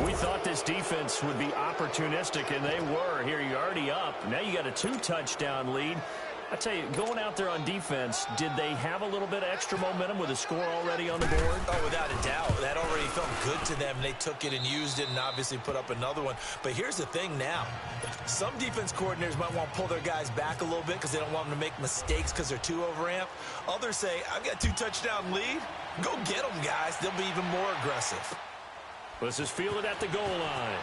Speaker 1: We thought this defense would be opportunistic, and they were. Here, you're already up. Now you got a 2-touchdown lead. I tell you, going out there on defense, did they have a little bit of extra momentum with a score already on the board?
Speaker 2: Oh, without a doubt. That already felt good to them. They took it and used it and obviously put up another one. But here's the thing now. Some defense coordinators might want to pull their guys back a little bit because they don't want them to make mistakes because they're too overamped. Others say, I've got 2-touchdown lead. Go get them, guys. They'll be even more aggressive.
Speaker 1: This is fielded at the goal line.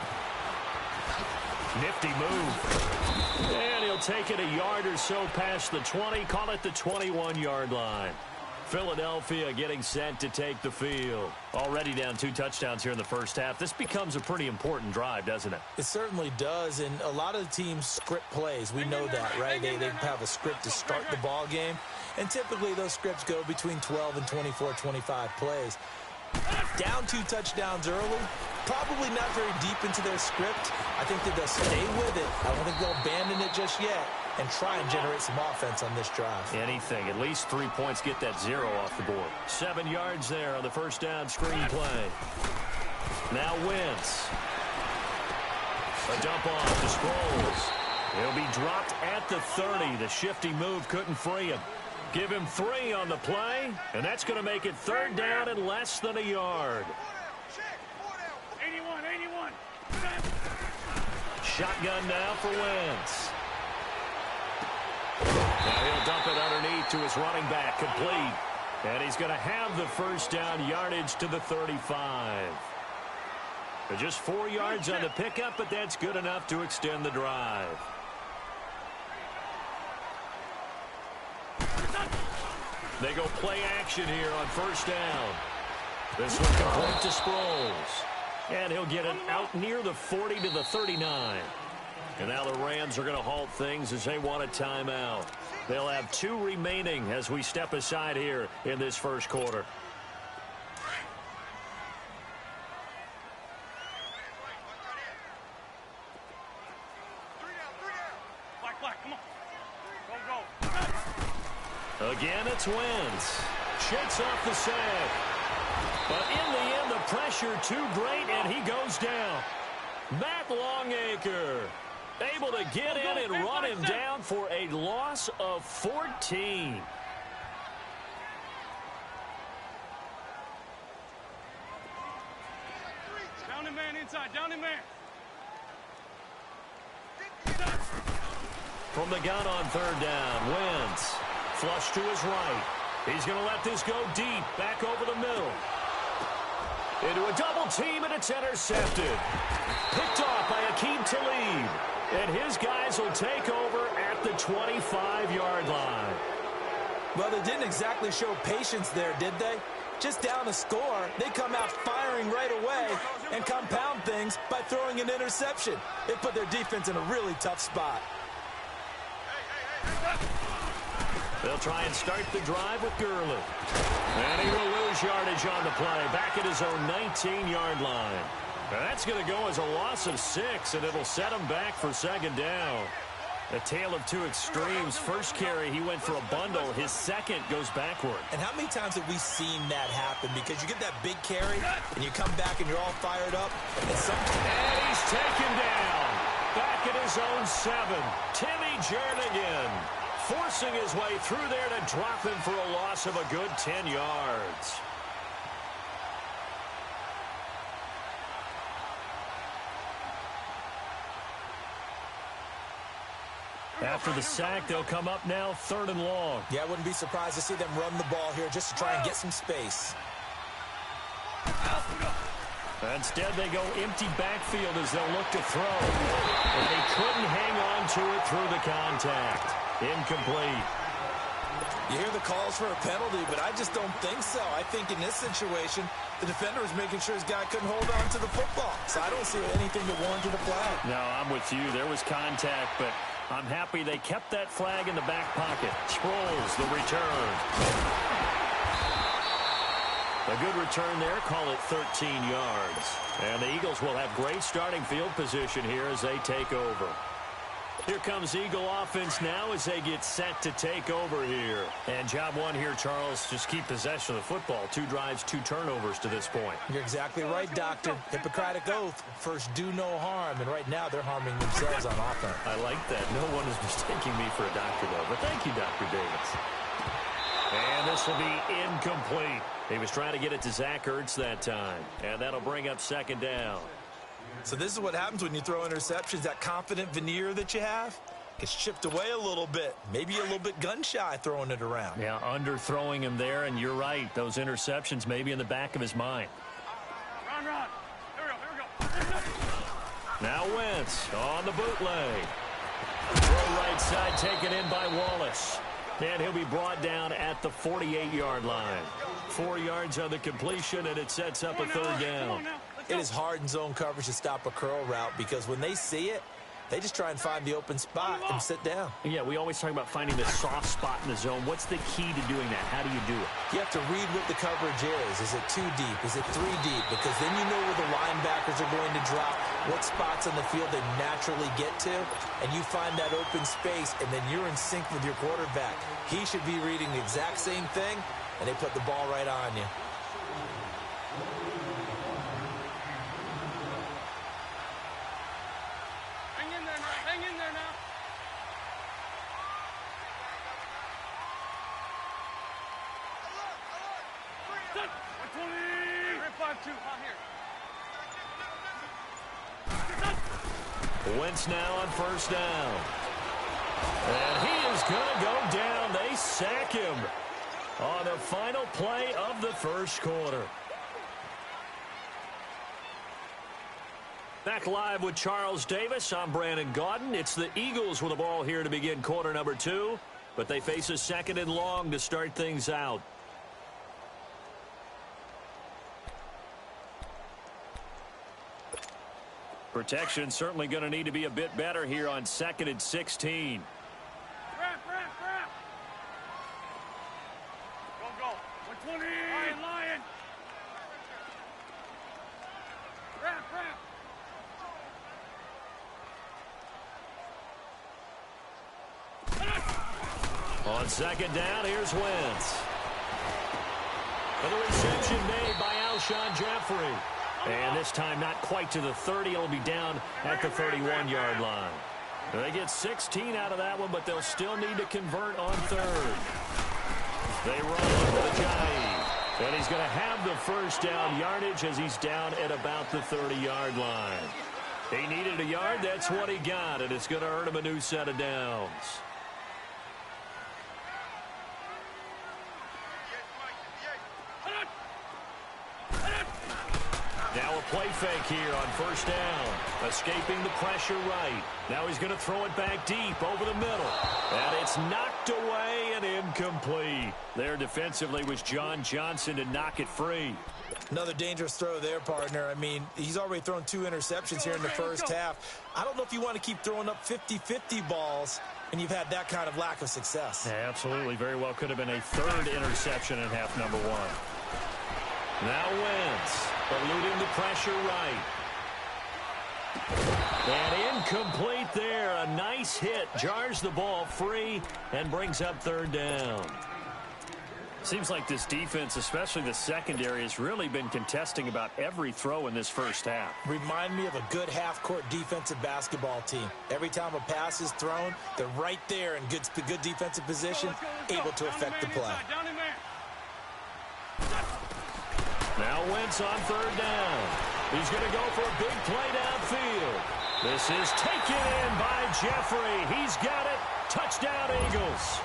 Speaker 1: Nifty move. And he'll take it a yard or so past the 20. Call it the 21-yard line. Philadelphia getting set to take the field. Already down 2 touchdowns here in the first half. This becomes a pretty important drive, doesn't it?
Speaker 2: It certainly does, and a lot of the teams script plays. We know that, right? They have a script to start the ball game, and typically those scripts go between 12 and 24, 25 plays. Down 2 touchdowns early. Probably not very deep into their script. I think that they'll stay with it. I don't think they'll abandon it just yet and try and generate some offense on this drive.
Speaker 1: Anything. At least 3 points, get that 0 off the board. 7 yards there on the first down screen play. Now Wentz. A dump off to Sproles. He'll be dropped at the 30. The shifty move couldn't free him. Give him 3 on the play, and that's going to make it 3rd down and less than a yard.
Speaker 3: 81.
Speaker 1: Shotgun now for Wentz. Now he'll dump it underneath to his running back, complete. And he's going to have the first down yardage to the 35. Just 4 yards on the pickup, but that's good enough to extend the drive. They go play action here on first down. This one complete to Sproles. And he'll get it out near the 40 to the 39. And now the Rams are going to halt things as they want a timeout. They'll have 2 remaining as we step aside here in this first quarter. Again, it's Wentz. Shakes off the sack. But in the end, the pressure too great, and he goes down. Matt Longacre able to get in and run him down for a loss of 14.
Speaker 3: Down the man inside. Down the man.
Speaker 1: From the gun on 3rd down, Wentz. Flush to his right. He's going to let this go deep. Back over the middle. Into a double team, and it's intercepted. Picked off by Akeem Talib. And his guys will take over at the 25-yard line.
Speaker 2: Well, they didn't exactly show patience there, did they? Just down a score, they come out firing right away and compound things by throwing an interception. It put their defense in a really tough spot.
Speaker 1: They'll try and start the drive with Gurley. And he will lose yardage on the play. Back at his own 19-yard line. That's going to go as a loss of 6, and it'll set him back for 2nd down. A tale of 2 extremes. First carry, he went for a bundle. His second goes backward.
Speaker 2: And how many times have we seen that happen? Because you get that big carry, and you come back and you're all fired up. And
Speaker 1: he's taken down. Back at his own 7. Timmy Jernigan forcing his way through there to drop him for a loss of a good 10 yards. After the sack, they'll come up now 3rd and long.
Speaker 2: Yeah, I wouldn't be surprised to see them run the ball here just to try and get some space.
Speaker 1: Instead, they go empty backfield as they'll look to throw. And they couldn't hang on to it through the contact. Incomplete.
Speaker 2: You hear the calls for a penalty, but I just don't think so. I think in this situation, the defender was making sure his guy couldn't hold on to the football. So I don't see anything that warranted a flag.
Speaker 1: No, I'm with you. There was contact, but I'm happy they kept that flag in the back pocket. Sproles, the return. A good return there. Call it 13 yards. And the Eagles will have great starting field position here as they take over. Here comes Eagle offense now as they get set to take over here. And job 1 here, Charles, just keep possession of the football. 2 drives, 2 turnovers to this point.
Speaker 2: You're exactly right, Doctor. Hippocratic oath. First, do no harm. And right now, they're harming themselves on offense.
Speaker 1: I like that. No one is mistaking me for a doctor, though. But thank you, Dr. Davis. And this will be incomplete. He was trying to get it to Zach Ertz that time. And that'll bring up 2nd down.
Speaker 2: So this is what happens when you throw interceptions. That confident veneer that you have gets chipped away a little bit. Maybe a little bit gun-shy throwing it around.
Speaker 1: Yeah, underthrowing him there, and you're right. Those interceptions may be in the back of his mind.
Speaker 3: Run. Here we go.
Speaker 1: Now Wentz on the bootleg. Throw right side taken in by Wallace. And he'll be brought down at the 48-yard line. 4 yards on the completion, and it sets up a 3rd down.
Speaker 2: It is hard in zone coverage to stop a curl route because when they see it, They just try and find the open spot and sit down.
Speaker 1: Yeah, we always talk about finding the soft spot in the zone. What's the key to doing that? How do you do it?
Speaker 2: You have to read what the coverage is. Is it 2 deep? Is it 3 deep? Because then you know where the linebackers are going to drop, what spots on the field they naturally get to, and you find that open space, and then you're in sync with your quarterback. He should be reading the exact same thing, and they put the ball right on you.
Speaker 3: Hang in there now. Set. 120. 5-2. Here.
Speaker 1: Wentz now on first down. And he is going to go down. They sack him on the final play of the first quarter. Back live with Charles Davis. I'm Brandon Gaudin. It's the Eagles with the ball here to begin quarter number 2, but they face a second and long to start things out. Protection certainly going to need to be a bit better here on 2nd and 16.
Speaker 3: Wrap. Go. 120. Lion. Wrap.
Speaker 1: On second down, here's Wentz. And the reception made by Alshon Jeffrey. And this time not quite to the 30. It'll be down at the 31-yard line. They get 16 out of that one, but they'll still need to convert on third. They run with Ajayi. And he's going to have the first down yardage as he's down at about the 30-yard line. He needed a yard. That's what he got, and it's going to earn him a new set of downs. Now a play fake here on first down. Escaping the pressure right. Now he's going to throw it back deep over the middle. And it's knocked away and incomplete. There defensively was John Johnson to knock it free.
Speaker 2: Another dangerous throw there, partner. I mean, he's already thrown 2 interceptions here in the first half. I don't know if you want to keep throwing up 50-50 balls and you've had that kind of lack of success.
Speaker 1: Yeah, absolutely. Very well could have been a 3rd interception in half number 1. Now Wentz, eluding the pressure right. And incomplete there. A nice hit. Jars the ball free and brings up 3rd down. Seems like this defense, especially the secondary, has really been contesting about every throw in this first half.
Speaker 2: Remind me of a good half-court defensive basketball team. Every time a pass is thrown, they're right there in good defensive position, able to affect the play.
Speaker 1: Now Wentz on 3rd down. He's going to go for a big play downfield. This is taken in by Jeffrey. He's got it. Touchdown, Eagles.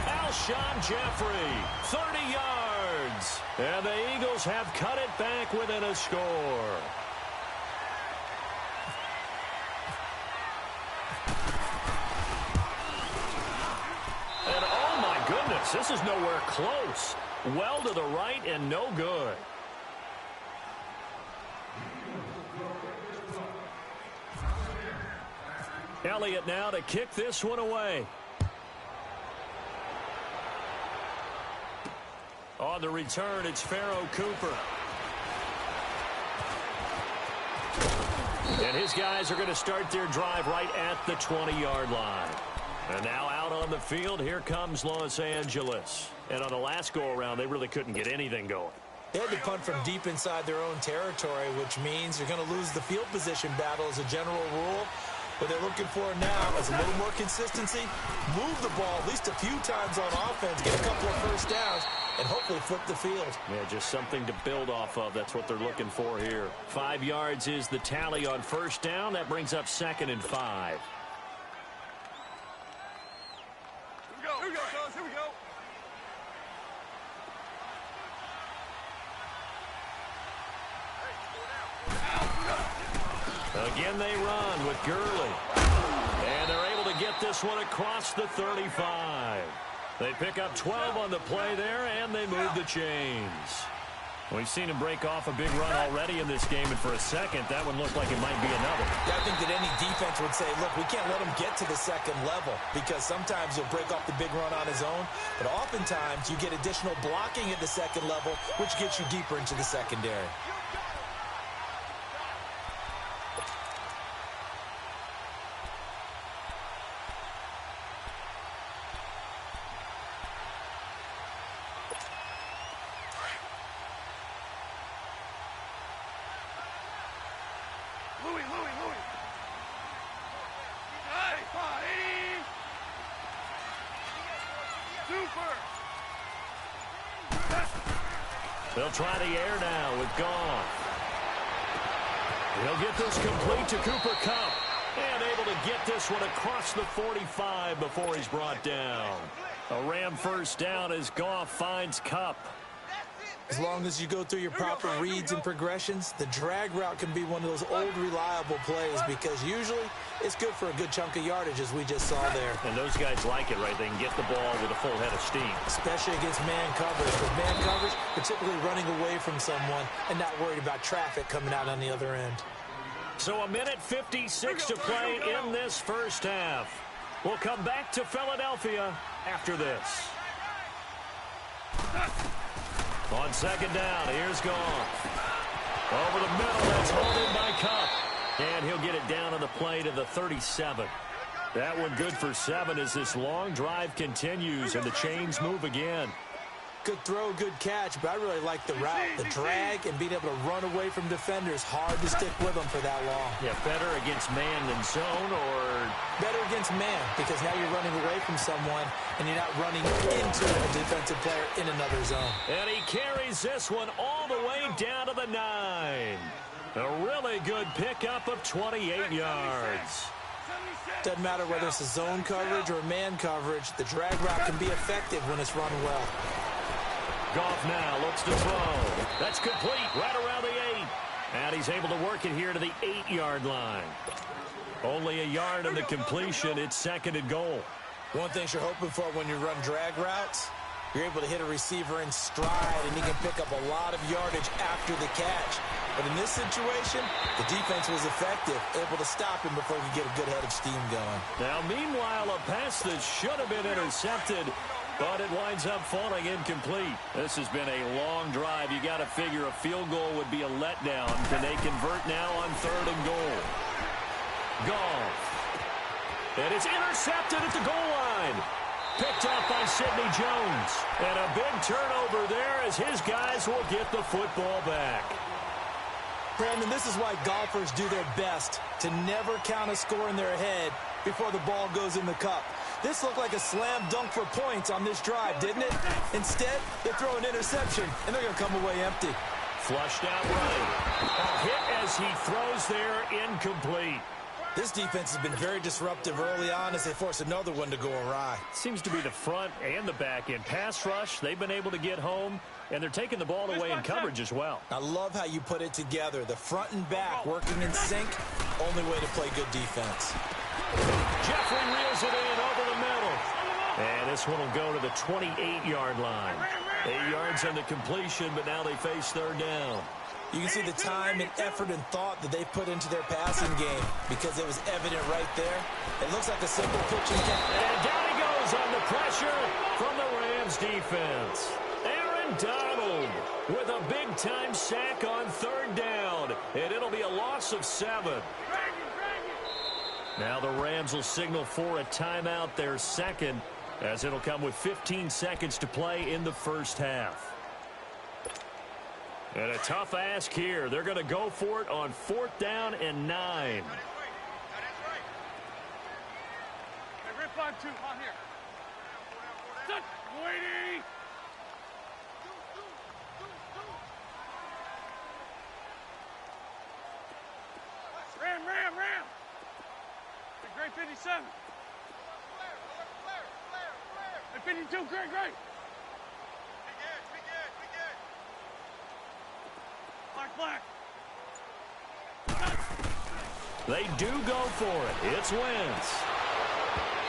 Speaker 1: Alshon Jeffrey, 30 yards. And the Eagles have cut it back within a score. And oh my goodness, this is nowhere close. Well to the right and no good. Elliott now to kick this one away. On the return, it's Pharaoh Cooper. And his guys are going to start their drive right at the 20-yard line. And now out on the field, here comes Los Angeles. And on the last go-around, they really couldn't get anything going.
Speaker 2: They had to punt from deep inside their own territory, which means you're going to lose the field position battle as a general rule. What they're looking for now is a little more consistency, move the ball at least a few times on offense, get a couple of first downs, and hopefully flip the field.
Speaker 1: Yeah, just something to build off of. That's what they're looking for here. 5 yards is the tally on first down. That brings up 2nd and 5.
Speaker 3: Here we go, fellas. Here we go.
Speaker 1: Again, they run with Gurley. And they're able to get this one across the 35. They pick up 12 on the play there, and they move the chains. We've seen him break off a big run already in this game, and for a second, that one looked like it might be another.
Speaker 2: Yeah, I think that any defense would say, look, we can't let him get to the second level because sometimes he'll break off the big run on his own, but oftentimes you get additional blocking at the second level, which gets you deeper into the secondary.
Speaker 1: They'll try the air now with Goff. He'll get this complete to Cooper Kupp. And able to get this one across the 45 before he's brought down. A Ram first down as Goff finds Kupp.
Speaker 2: As long as you go through your proper reads and progressions, the drag route can be one of those old reliable plays because usually it's good for a good chunk of yardage as we just saw there.
Speaker 1: And those guys like it, right? They can get the ball with a full head of steam.
Speaker 2: Especially against man coverage. With man coverage, particularly running away from someone and not worried about traffic coming out on the other end.
Speaker 1: So a minute 56 to play in this first half. We'll come back to Philadelphia after this. On second down, here's Goff. Over the middle, that's hauled in by Kupp. And he'll get it down on the play to the 37. That one good for 7 as this long drive continues and the chains move again.
Speaker 2: Good throw, good catch, but I really like the route, the drag, and being able to run away from defenders. Hard to stick with them for that long.
Speaker 1: Yeah, better against man than zone, or
Speaker 2: better against man because now you're running away from someone and you're not running into a defensive player in another zone.
Speaker 1: And he carries this one all the way down to the 9. A really good pickup of 28 yards.
Speaker 2: Doesn't matter whether it's a zone coverage or man coverage, the drag route can be effective when it's run well.
Speaker 1: Goff now looks to throw. That's complete right around the 8. And he's able to work it here to the 8-yard line. Only a yard on the completion. It's second and goal.
Speaker 2: One thing you're hoping for when you run drag routes, you're able to hit a receiver in stride, and he can pick up a lot of yardage after the catch. But in this situation, the defense was effective, able to stop him before he could get a good head of steam going.
Speaker 1: Now, meanwhile, a pass that should have been intercepted, but it winds up falling incomplete. This has been a long drive. You got to figure a field goal would be a letdown. Can they convert now on 3rd and goal? Goff. And it's intercepted at the goal line. Picked up by Sidney Jones. And a big turnover there as his guys will get the football back.
Speaker 2: Brandon, this is why golfers do their best to never count a score in their head before the ball goes in the cup. This looked like a slam dunk for points on this drive, didn't it? Instead, they throw an interception, and they're going to come away empty.
Speaker 1: Flushed out right. A hit as he throws there, incomplete.
Speaker 2: This defense has been very disruptive early on as they force another one to go awry.
Speaker 1: Seems to be the front and the back end. Pass rush, they've been able to get home, and they're taking the ball away in coverage as well.
Speaker 2: I love how you put it together. The front and back working in sync, only way to play good defense.
Speaker 1: Jeffrey reels it in over the middle. And this one will go to the 28-yard line. 8 yards on the completion, but now they face 3rd down.
Speaker 2: You can see the time and effort and thought that they put into their passing game because it was evident right there. It looks like a simple pitch and catch.
Speaker 1: And down he goes on the pressure from the Rams defense. Aaron Donald with a big-time sack on 3rd down. And it'll be a loss of 7. Now the Rams will signal for a timeout, their second, as it'll come with 15 seconds to play in the first half. And a tough ask here. They're going to go for it on 4th down and 9.
Speaker 3: Hey, rip 5-2 on here. Set, waiting. Ram. Hey, great 57. Hey, 52, great. Black.
Speaker 1: They do go for it. It's Wentz.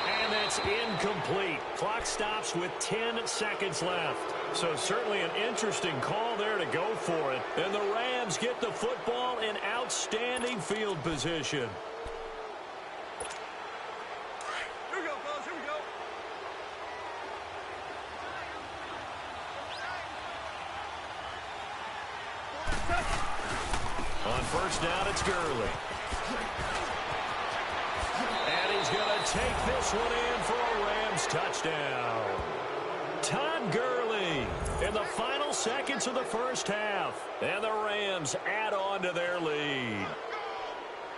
Speaker 1: And that's is incomplete. Clock stops with 10 seconds left. So certainly an interesting call there to go for it. And the Rams get the football in outstanding field position.
Speaker 3: Here we go, fellas. Here we go.
Speaker 1: On first down, it's Gurley. And he's going to take this one in for a Rams touchdown. Todd Gurley in the final seconds of the first half. And the Rams add on to their lead.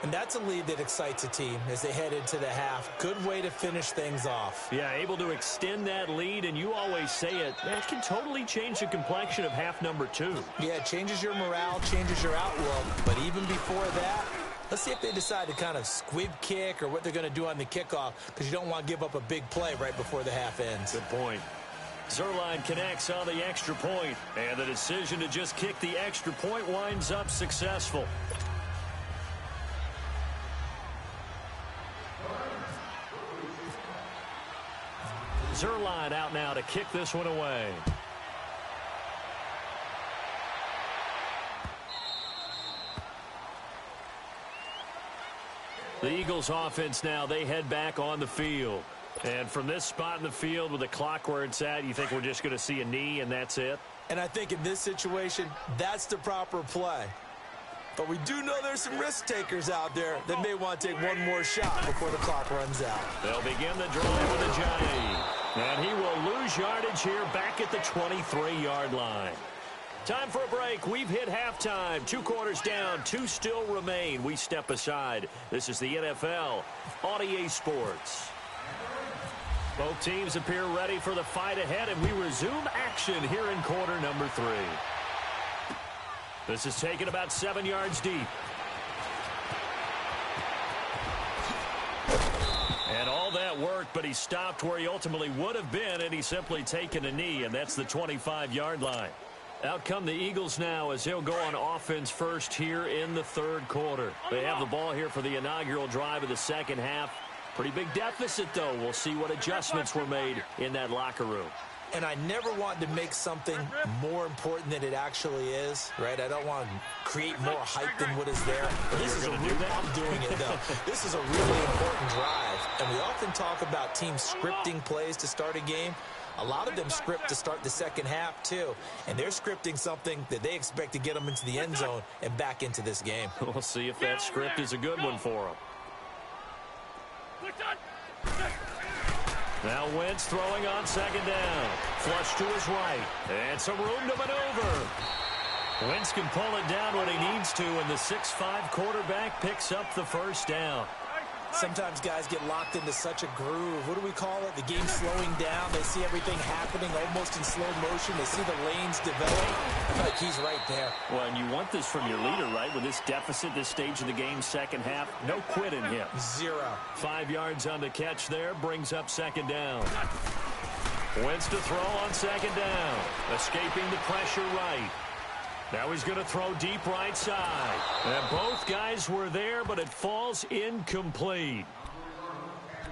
Speaker 2: And that's a lead that excites a team as they head into the half. Good way to finish things off.
Speaker 1: Yeah, able to extend that lead, and you always say it, that can totally change the complexion of half number 2.
Speaker 2: Yeah, it changes your morale, changes your outlook. But even before that, let's see if they decide to kind of squib kick or what they're going to do on the kickoff, because you don't want to give up a big play right before the half ends.
Speaker 1: Good point. Zerline connects on the extra point, and the decision to just kick the extra point winds up successful. Zerline out now to kick this one away. The Eagles offense now, they head back on the field. And from this spot in the field with the clock where it's at, you think we're just going to see a knee and that's it?
Speaker 2: And I think in this situation, that's the proper play. But we do know there's some risk takers out there that may want to take one more shot before the clock runs out.
Speaker 1: They'll begin the drive with a Giant. And he will lose yardage here back at the 23-yard line. Time for a break. We've hit halftime. 2 quarters down. 2 still remain. We step aside. This is the NFL on EA Sports. Both teams appear ready for the fight ahead, and we resume action here in quarter number 3. This is taken about 7 yards deep. And all that worked, but he stopped where he ultimately would have been, and he's simply taken a knee, and that's the 25-yard line. Out come the Eagles now as they'll go on offense first here in the 3rd quarter. They have the ball here for the inaugural drive of the second half. Pretty big deficit, though. We'll see what adjustments were made in that locker room.
Speaker 2: And I never want to make something more important than it actually is, right? I don't want to create more hype than what is there. But this is I'm doing it, though. This is a really important drive. And we often talk about teams scripting plays to start a game. A lot of them script to start the second half, too. And they're scripting something that they expect to get them into the end zone and back into this game.
Speaker 1: We'll see if that script is a good one for them. Now Wentz throwing on second down. Flush to his right. And some room to maneuver. Wentz can pull it down when he needs to, and the 6'5" quarterback picks up the first down.
Speaker 2: Sometimes guys get locked into such a groove. What do we call it? The game slowing down. They see everything happening almost in slow motion. They see the lanes develop. I feel like he's right there.
Speaker 1: Well, and you want this from your leader, right? With this deficit, this stage of the game, second half, no quit in him.
Speaker 2: 0.
Speaker 1: 5 yards on the catch there, brings up second down. Wentz to throw on second down. Escaping the pressure right. Now he's going to throw deep right side. And both guys were there, but it falls incomplete.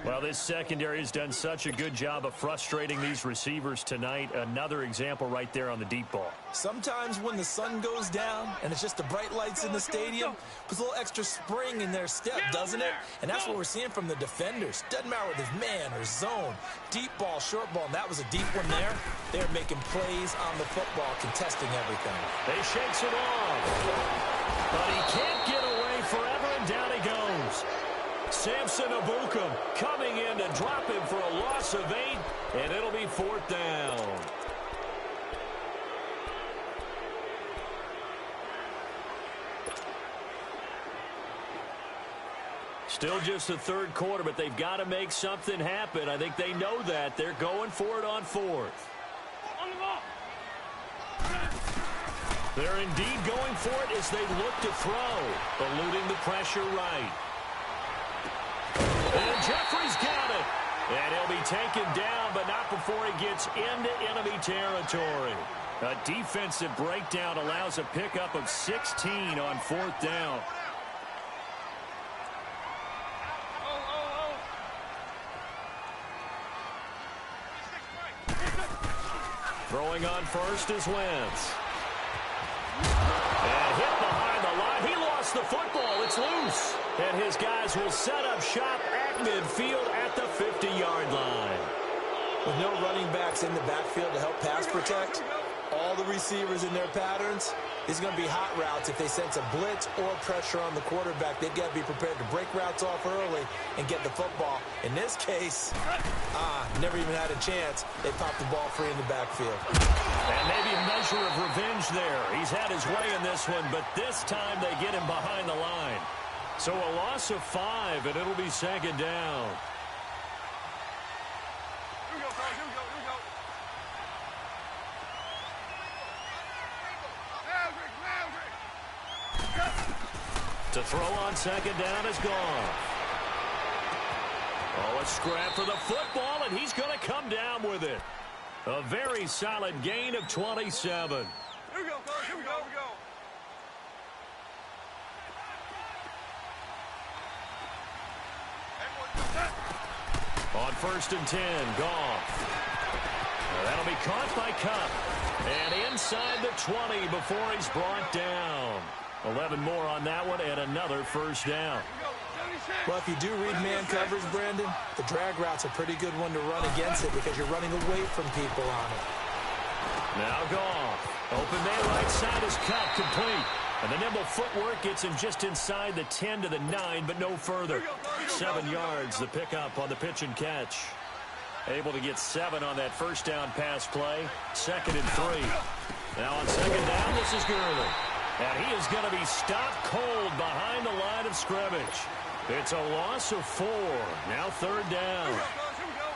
Speaker 1: Well, this secondary has done such a good job of frustrating these receivers tonight. Another example right there on the deep ball.
Speaker 2: Sometimes when the sun goes down and it's just the bright lights in the stadium, puts a little extra spring in their step, doesn't it? And that's what we're seeing from the defenders. Doesn't matter whether it's man or zone. Deep ball, short ball, and that was a deep one there. They're making plays on the football, contesting everything.
Speaker 1: They shakes it off. But he can't get away forever, and down he goes. Samson Abukum coming in to drop him for a loss of 8, and it'll be 4th down. Still just the 3rd quarter, but they've got to make something happen. I think they know that. They're going for it on 4th. They're indeed going for it as they look to throw, eluding the pressure right. And Jeffrey's got it. And he'll be taken down, but not before he gets into enemy territory. A defensive breakdown allows a pickup of 16 on 4th down. Throwing on first is Wentz. And hit behind the line. He lost the football. It's loose. And his guys will set up shop at midfield at the 50-yard line.
Speaker 2: With no running backs in the backfield to help pass protect, all the receivers in their patterns, these are going to be hot routes. If they sense a blitz or pressure on the quarterback, they've got to be prepared to break routes off early and get the football. In this case, never even had a chance. They popped the ball free in the backfield.
Speaker 1: And maybe a measure of revenge there. He's had his way in this one, but this time they get him behind the line. So a loss of 5, and it'll be second down.
Speaker 3: Here we go, fellas. Here we go. Here we go.
Speaker 1: To throw on second down is gone. Oh, a scrap for the football, and he's going to come down with it. A very solid gain of 27.
Speaker 3: Here we go, fellas. Here we go. Here we go.
Speaker 1: On first and 10, Goff. That'll be caught by Cup. And inside the 20 before he's brought down. 11 more on that one and another first down.
Speaker 2: Well, if you do read man coverage, Brandon, the drag route's a pretty good one to run against it because you're running away from people on it.
Speaker 1: Now Goff. Open man right side is Cup, complete. And the nimble footwork gets him just inside the 10 to the 9, but no further. 7 yards, the pickup on the pitch and catch. Able to get 7 on that first down pass play. Second and 3. Now on second down, this is Gurley. And he is going to be stopped cold behind the line of scrimmage. It's a loss of 4. Now third down.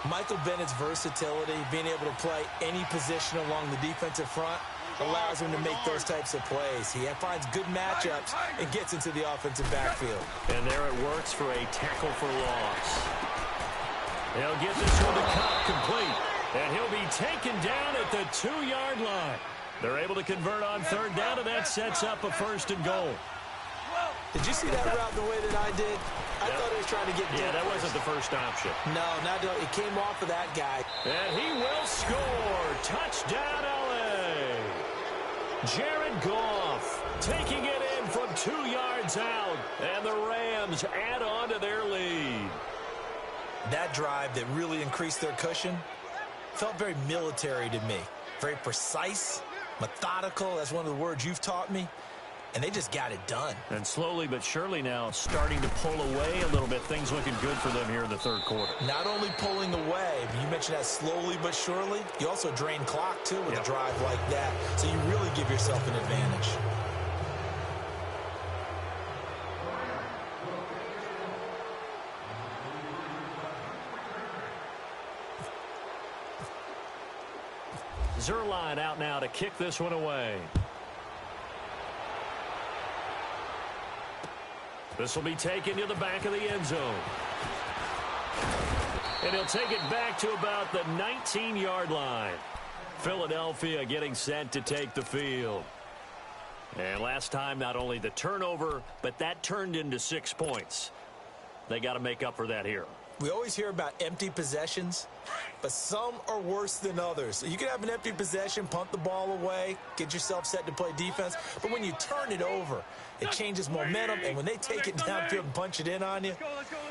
Speaker 2: Michael Bennett's versatility, being able to play any position along the defensive front, allows him to make those types of plays. He finds good matchups and gets into the offensive backfield.
Speaker 1: And there it works for a tackle for loss. He'll get this one to Cup, complete. And he'll be taken down at the 2-yard line. They're able to convert on third down, and that sets up a first and goal.
Speaker 2: Did you see that route the way that I did? I thought he was trying to get deep.
Speaker 1: Yeah, that wasn't the first option.
Speaker 2: No, it came off of that guy.
Speaker 1: And he will score. Touchdown, L.A. Jared Goff taking it in from 2 yards out. And the Rams add on to their lead.
Speaker 2: That drive that really increased their cushion felt very military to me. Very precise, methodical. That's one of the words you've taught me. And they just got it done.
Speaker 1: And slowly but surely now starting to pull away a little bit. Things looking good for them here in the third quarter.
Speaker 2: Not only pulling away, but you mentioned that slowly but surely. You also drain clock, too, with a drive like that. So you really give yourself an advantage.
Speaker 1: Zerline out now to kick this one away. This will be taken to the back of the end zone. And he'll take it back to about the 19-yard line. Philadelphia getting set to take the field. And last time, not only the turnover, but that turned into 6 points. They got to make up for that here.
Speaker 2: We always hear about empty possessions, but some are worse than others. You can have an empty possession, punt the ball away, get yourself set to play defense, but when you turn it over, it changes momentum, and when they take it downfield and punch it in on you,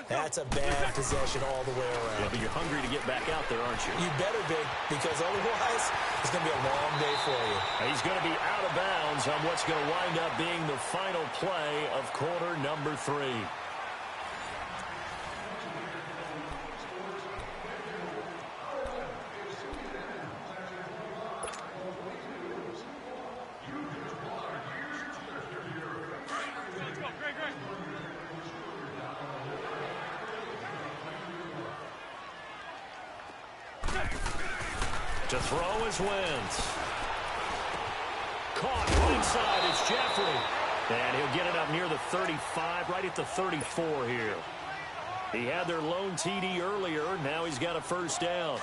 Speaker 2: that's a bad possession all the way around.
Speaker 1: Yeah, but you're hungry to get back out there, aren't you?
Speaker 2: You better be, because otherwise, it's going to be a long day for you.
Speaker 1: He's going to be out of bounds on what's going to wind up being the final play of quarter number 3. To throw is Wentz. Caught right side is Jeffrey. And he'll get it up near the 35, right at the 34 here. He had their lone TD earlier. Now he's got a first down.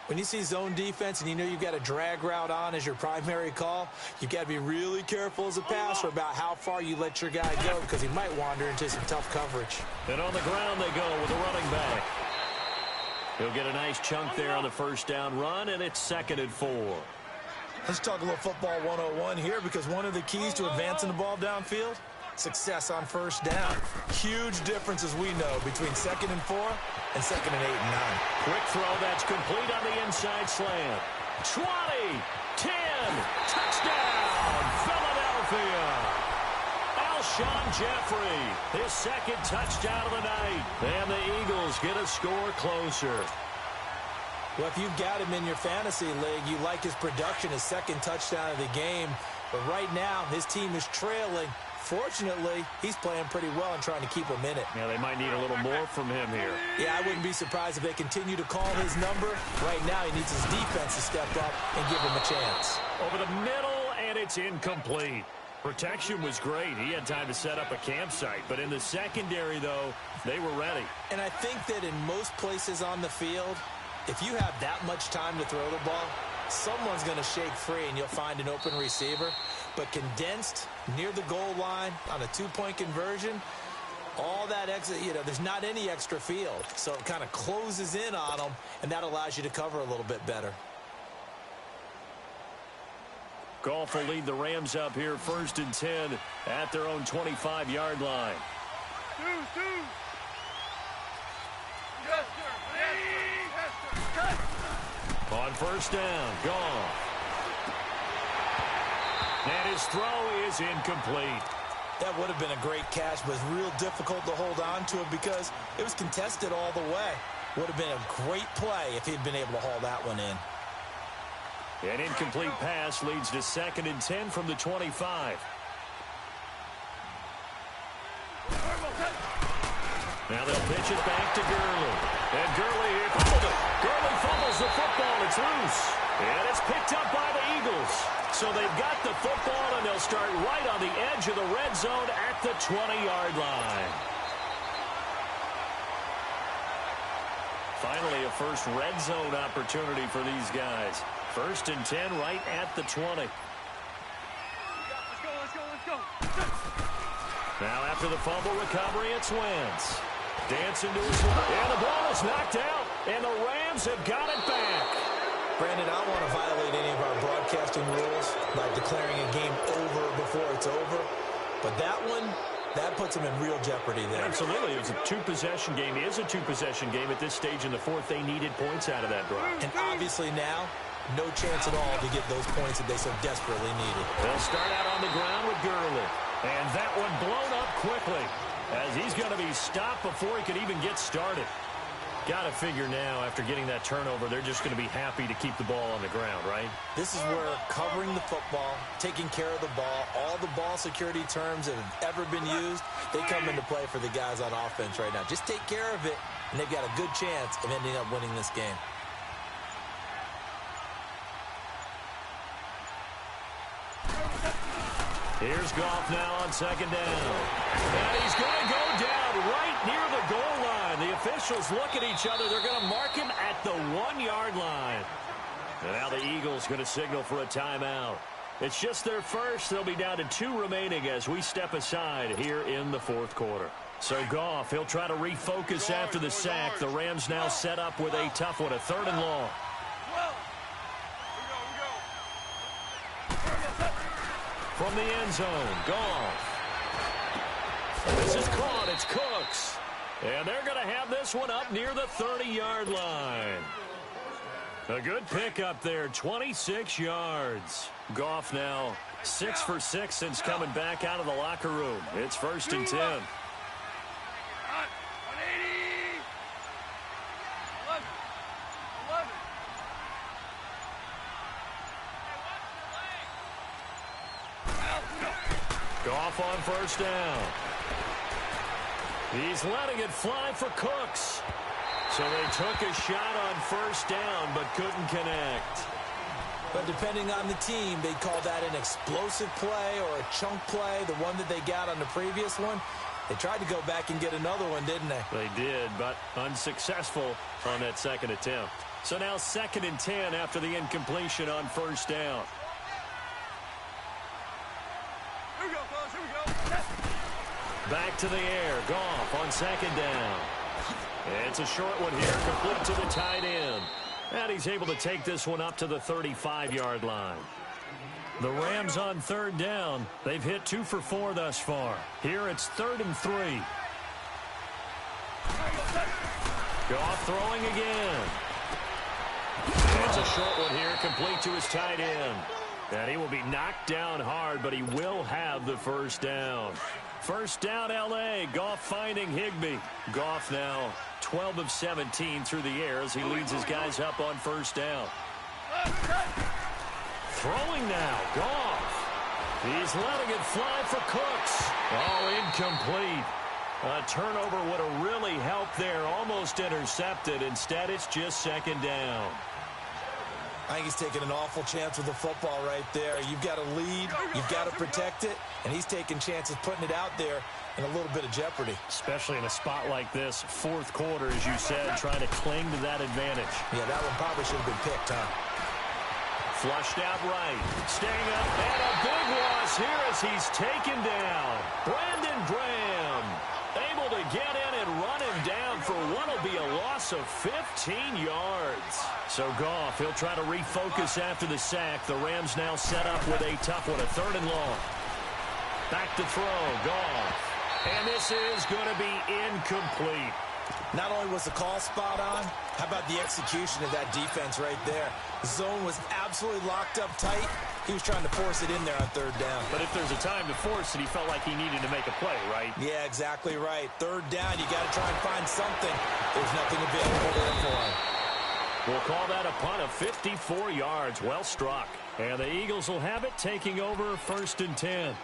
Speaker 2: When you see zone defense and you know you've got a drag route on as your primary call, you've got to be really careful as a passer about how far you let your guy go because he might wander into some tough coverage.
Speaker 1: And on the ground they go with a running back. He'll get a nice chunk there on the first down run, and it's second and 4.
Speaker 2: Let's talk a little football 101 here, because one of the keys to advancing the ball downfield, success on first down. Huge difference, as we know, between 2nd and 4 and 2nd and 8 and 9.
Speaker 1: Quick throw that's complete on the inside slant. 20, 10, touchdown, Philadelphia. Alshon Jeffrey, his 2nd touchdown of the night. And the Eagles get a score closer.
Speaker 2: Well, if you've got him in your fantasy league, you like his production, his 2nd touchdown of the game. But right now, his team is trailing. Fortunately, he's playing pretty well and trying to keep him in it.
Speaker 1: Yeah, they might need a little more from him here.
Speaker 2: Yeah, I wouldn't be surprised if they continue to call his number. Right now, he needs his defense to step up and give him a chance.
Speaker 1: Over the middle, and it's incomplete. Protection was great. He had time to set up a campsite. But in the secondary, though, they were ready.
Speaker 2: And I think that in most places on the field, if you have that much time to throw the ball, someone's going to shake free and you'll find an open receiver. But condensed near the goal line on a 2-point conversion, all that extra, there's not any extra field. So it kind of closes in on them, and that allows you to cover a little bit better.
Speaker 1: Goff will lead the Rams up here 1st and 10 at their own 25-yard line. On first down, Goff. And his throw is incomplete.
Speaker 2: That would have been a great catch, but it's real difficult to hold on to it because it was contested all the way. Would have been a great play if he'd been able to haul that one in.
Speaker 1: An incomplete pass leads to 2nd and 10 from the 25. Now they'll pitch it back to Gurley. And Gurley here fumbled it. Gurley fumbles the football. It's loose. And it's picked up by the Eagles. So they've got the football, and they'll start right on the edge of the red zone at the 20-yard line. Finally, a first red zone opportunity for these guys. 1st and 10 right at the 20.
Speaker 3: Let's go.
Speaker 1: Now after the fumble recovery, it's Wentz. Dancing to his right. And the ball is knocked out. And the Rams have got it back.
Speaker 2: Brandon, I don't want to violate any of our broadcasting rules, like declaring a game over before it's over. But that one, that puts them in real jeopardy there.
Speaker 1: Absolutely. It was a 2-possession game. It is a 2-possession game at this stage in the 4th. They needed points out of that drive.
Speaker 2: And obviously now, no chance at all to get those points that they so desperately needed.
Speaker 1: They'll start out on the ground with Gurley. And that one blown up quickly as he's going to be stopped before he could even get started. Got to figure now, after getting that turnover, they're just going to be happy to keep the ball on the ground, right?
Speaker 2: This is where covering the football, taking care of the ball, all the ball security terms that have ever been used, they come into play for the guys on offense right now. Just take care of it, and they've got a good chance of ending up winning this game.
Speaker 1: Here's Goff now on 2nd down. And he's going to go down right near the goal line. The officials look at each other. They're going to mark him at the 1-yard line. And now the Eagles going to signal for a timeout. It's just their first. They'll be down to 2 remaining as we step aside here in the 4th quarter. So Goff, he'll try to refocus after the sack. The Rams now set up with a tough one, a 3rd and long. From the end zone, Goff. This is caught. It's Cooks. And they're going to have this one up near the 30-yard line. A good pickup there, 26 yards. Goff now 6 for 6 since coming back out of the locker room. It's 1st and 10.
Speaker 3: 180. 11.
Speaker 1: Goff on 1st down. He's letting it fly for Cooks. So they took a shot on 1st down but couldn't connect.
Speaker 2: But depending on the team, they call that an explosive play or a chunk play, the one that they got on the previous one. They tried to go back and get another one, didn't they?
Speaker 1: They did, but unsuccessful on that 2nd attempt. So now 2nd and 10 after the incompletion on 1st down.
Speaker 3: Here we go, fellas. Here we go.
Speaker 1: Back to the air. Goff on 2nd down. It's a short one here, complete to the tight end. And he's able to take this one up to the 35-yard line. The Rams on third down. They've hit 2 for 4 thus far. Here it's 3rd and 3. Goff throwing again. It's a short one here, complete to his tight end. And he will be knocked down hard, but he will have the first down. First down, L.A. Goff finding Higbee. Goff now 12 of 17 through the air as he leads his guys up on first down. Throwing now, Goff. He's letting it fly for Cooks. Oh, incomplete. A turnover would have really helped there. Almost intercepted. Instead, it's just second down.
Speaker 2: I think he's taking an awful chance with the football right there. You've got to lead, you've got to protect it, and he's taking chances putting it out there in a little bit of jeopardy.
Speaker 1: Especially in a spot like this, fourth quarter, as you said, trying to cling to that advantage.
Speaker 2: Yeah, that one probably should have been picked, huh?
Speaker 1: Flushed out right, staying up, and a big loss here as he's taken down. Brandon Graham able to get in and run him down for what will be a loss of 15 yards. So Goff, he'll try to refocus after the sack. The Rams now set up with a tough one, a 3rd and long. Back to throw, Goff. And this is going to be incomplete.
Speaker 2: Not only was the call spot on, how about the execution of that defense right there? The zone was absolutely locked up tight. He was trying to force it in there on 3rd down.
Speaker 1: But if there's a time to force it, he felt like he needed to make a play, right?
Speaker 2: Yeah, exactly right. 3rd down, you got to try and find something. There's nothing available there for him.
Speaker 1: We'll call that a punt of 54 yards. Well struck. And the Eagles will have it, taking over 1st and 10.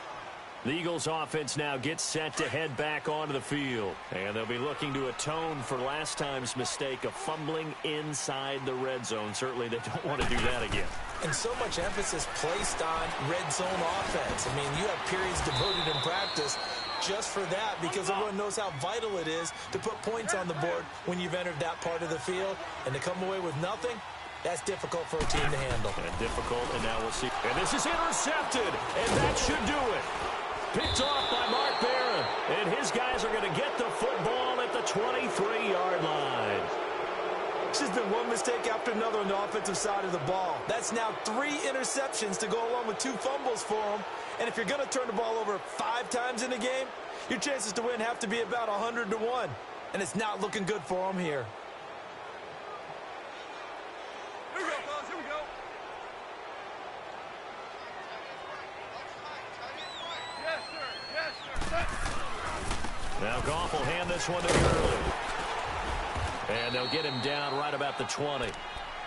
Speaker 1: The Eagles offense now gets set to head back onto the field. And they'll be looking to atone for last time's mistake of fumbling inside the red zone. Certainly they don't want to do that again.
Speaker 2: And so much emphasis placed on red zone offense. I mean, you have periods devoted in practice just for that because everyone knows how vital it is to put points on the board when you've entered that part of the field. And to come away with nothing, that's difficult for a team to handle.
Speaker 1: And difficult, and now we'll see. And this is intercepted, and that should do it. Picked off by Mark Barron, and his guys are going to get the football at the 23-yard line.
Speaker 2: It's just been one mistake after another on the offensive side of the ball. That's now 3 interceptions to go along with 2 fumbles for him. And if you're going to turn the ball over 5 times in a game, your chances to win have to be about 100 to 1. And it's not looking good for him here.
Speaker 3: Here we go, fellas. Here we go. Yes, sir. Yes, sir.
Speaker 1: Now Goff will hand this one to Gurley. And they'll get him down right about the 20.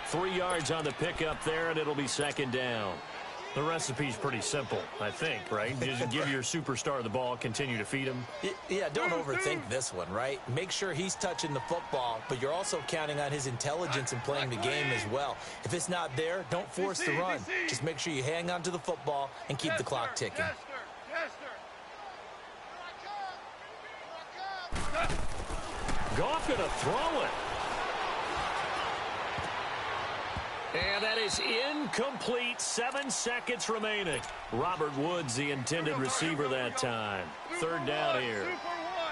Speaker 1: 3 yards on the pickup there, and it'll be second down. The recipe's pretty simple, I think, right? Just give your superstar the ball, continue to feed him.
Speaker 2: Yeah, don't overthink this one, right? Make sure he's touching the football, but you're also counting on his intelligence in playing the game as well. If it's not there, don't force the run. Just make sure you hang on to the football and keep the clock ticking.
Speaker 3: Yes, sir. Yes, sir.
Speaker 1: Goff going to throw it. And that is incomplete. 7 seconds remaining. Robert Woods, the intended receiver that time. 3rd down here.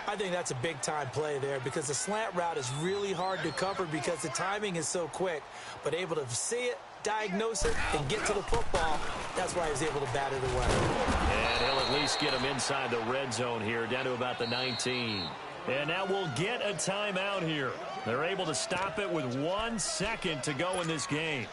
Speaker 2: I think that's a big-time play there because the slant route is really hard to cover because the timing is so quick. But able to see it, diagnose it, and get to the football, that's why he was able to bat it away.
Speaker 1: And he'll at least get him inside the red zone here, down to about the 19. And now we'll get a timeout here. They're able to stop it with 1 second to go in this game.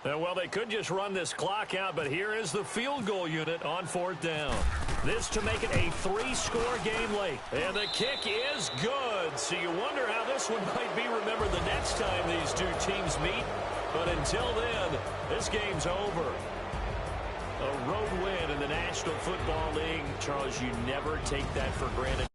Speaker 1: Well, they could just run this clock out, but here is the field goal unit on 4th down. This to make it a 3-score game late. And the kick is good. So you wonder how this one might be remembered the next time these two teams meet. But until then, this game's over. A road win in the National Football League. Charles, you never take that for granted.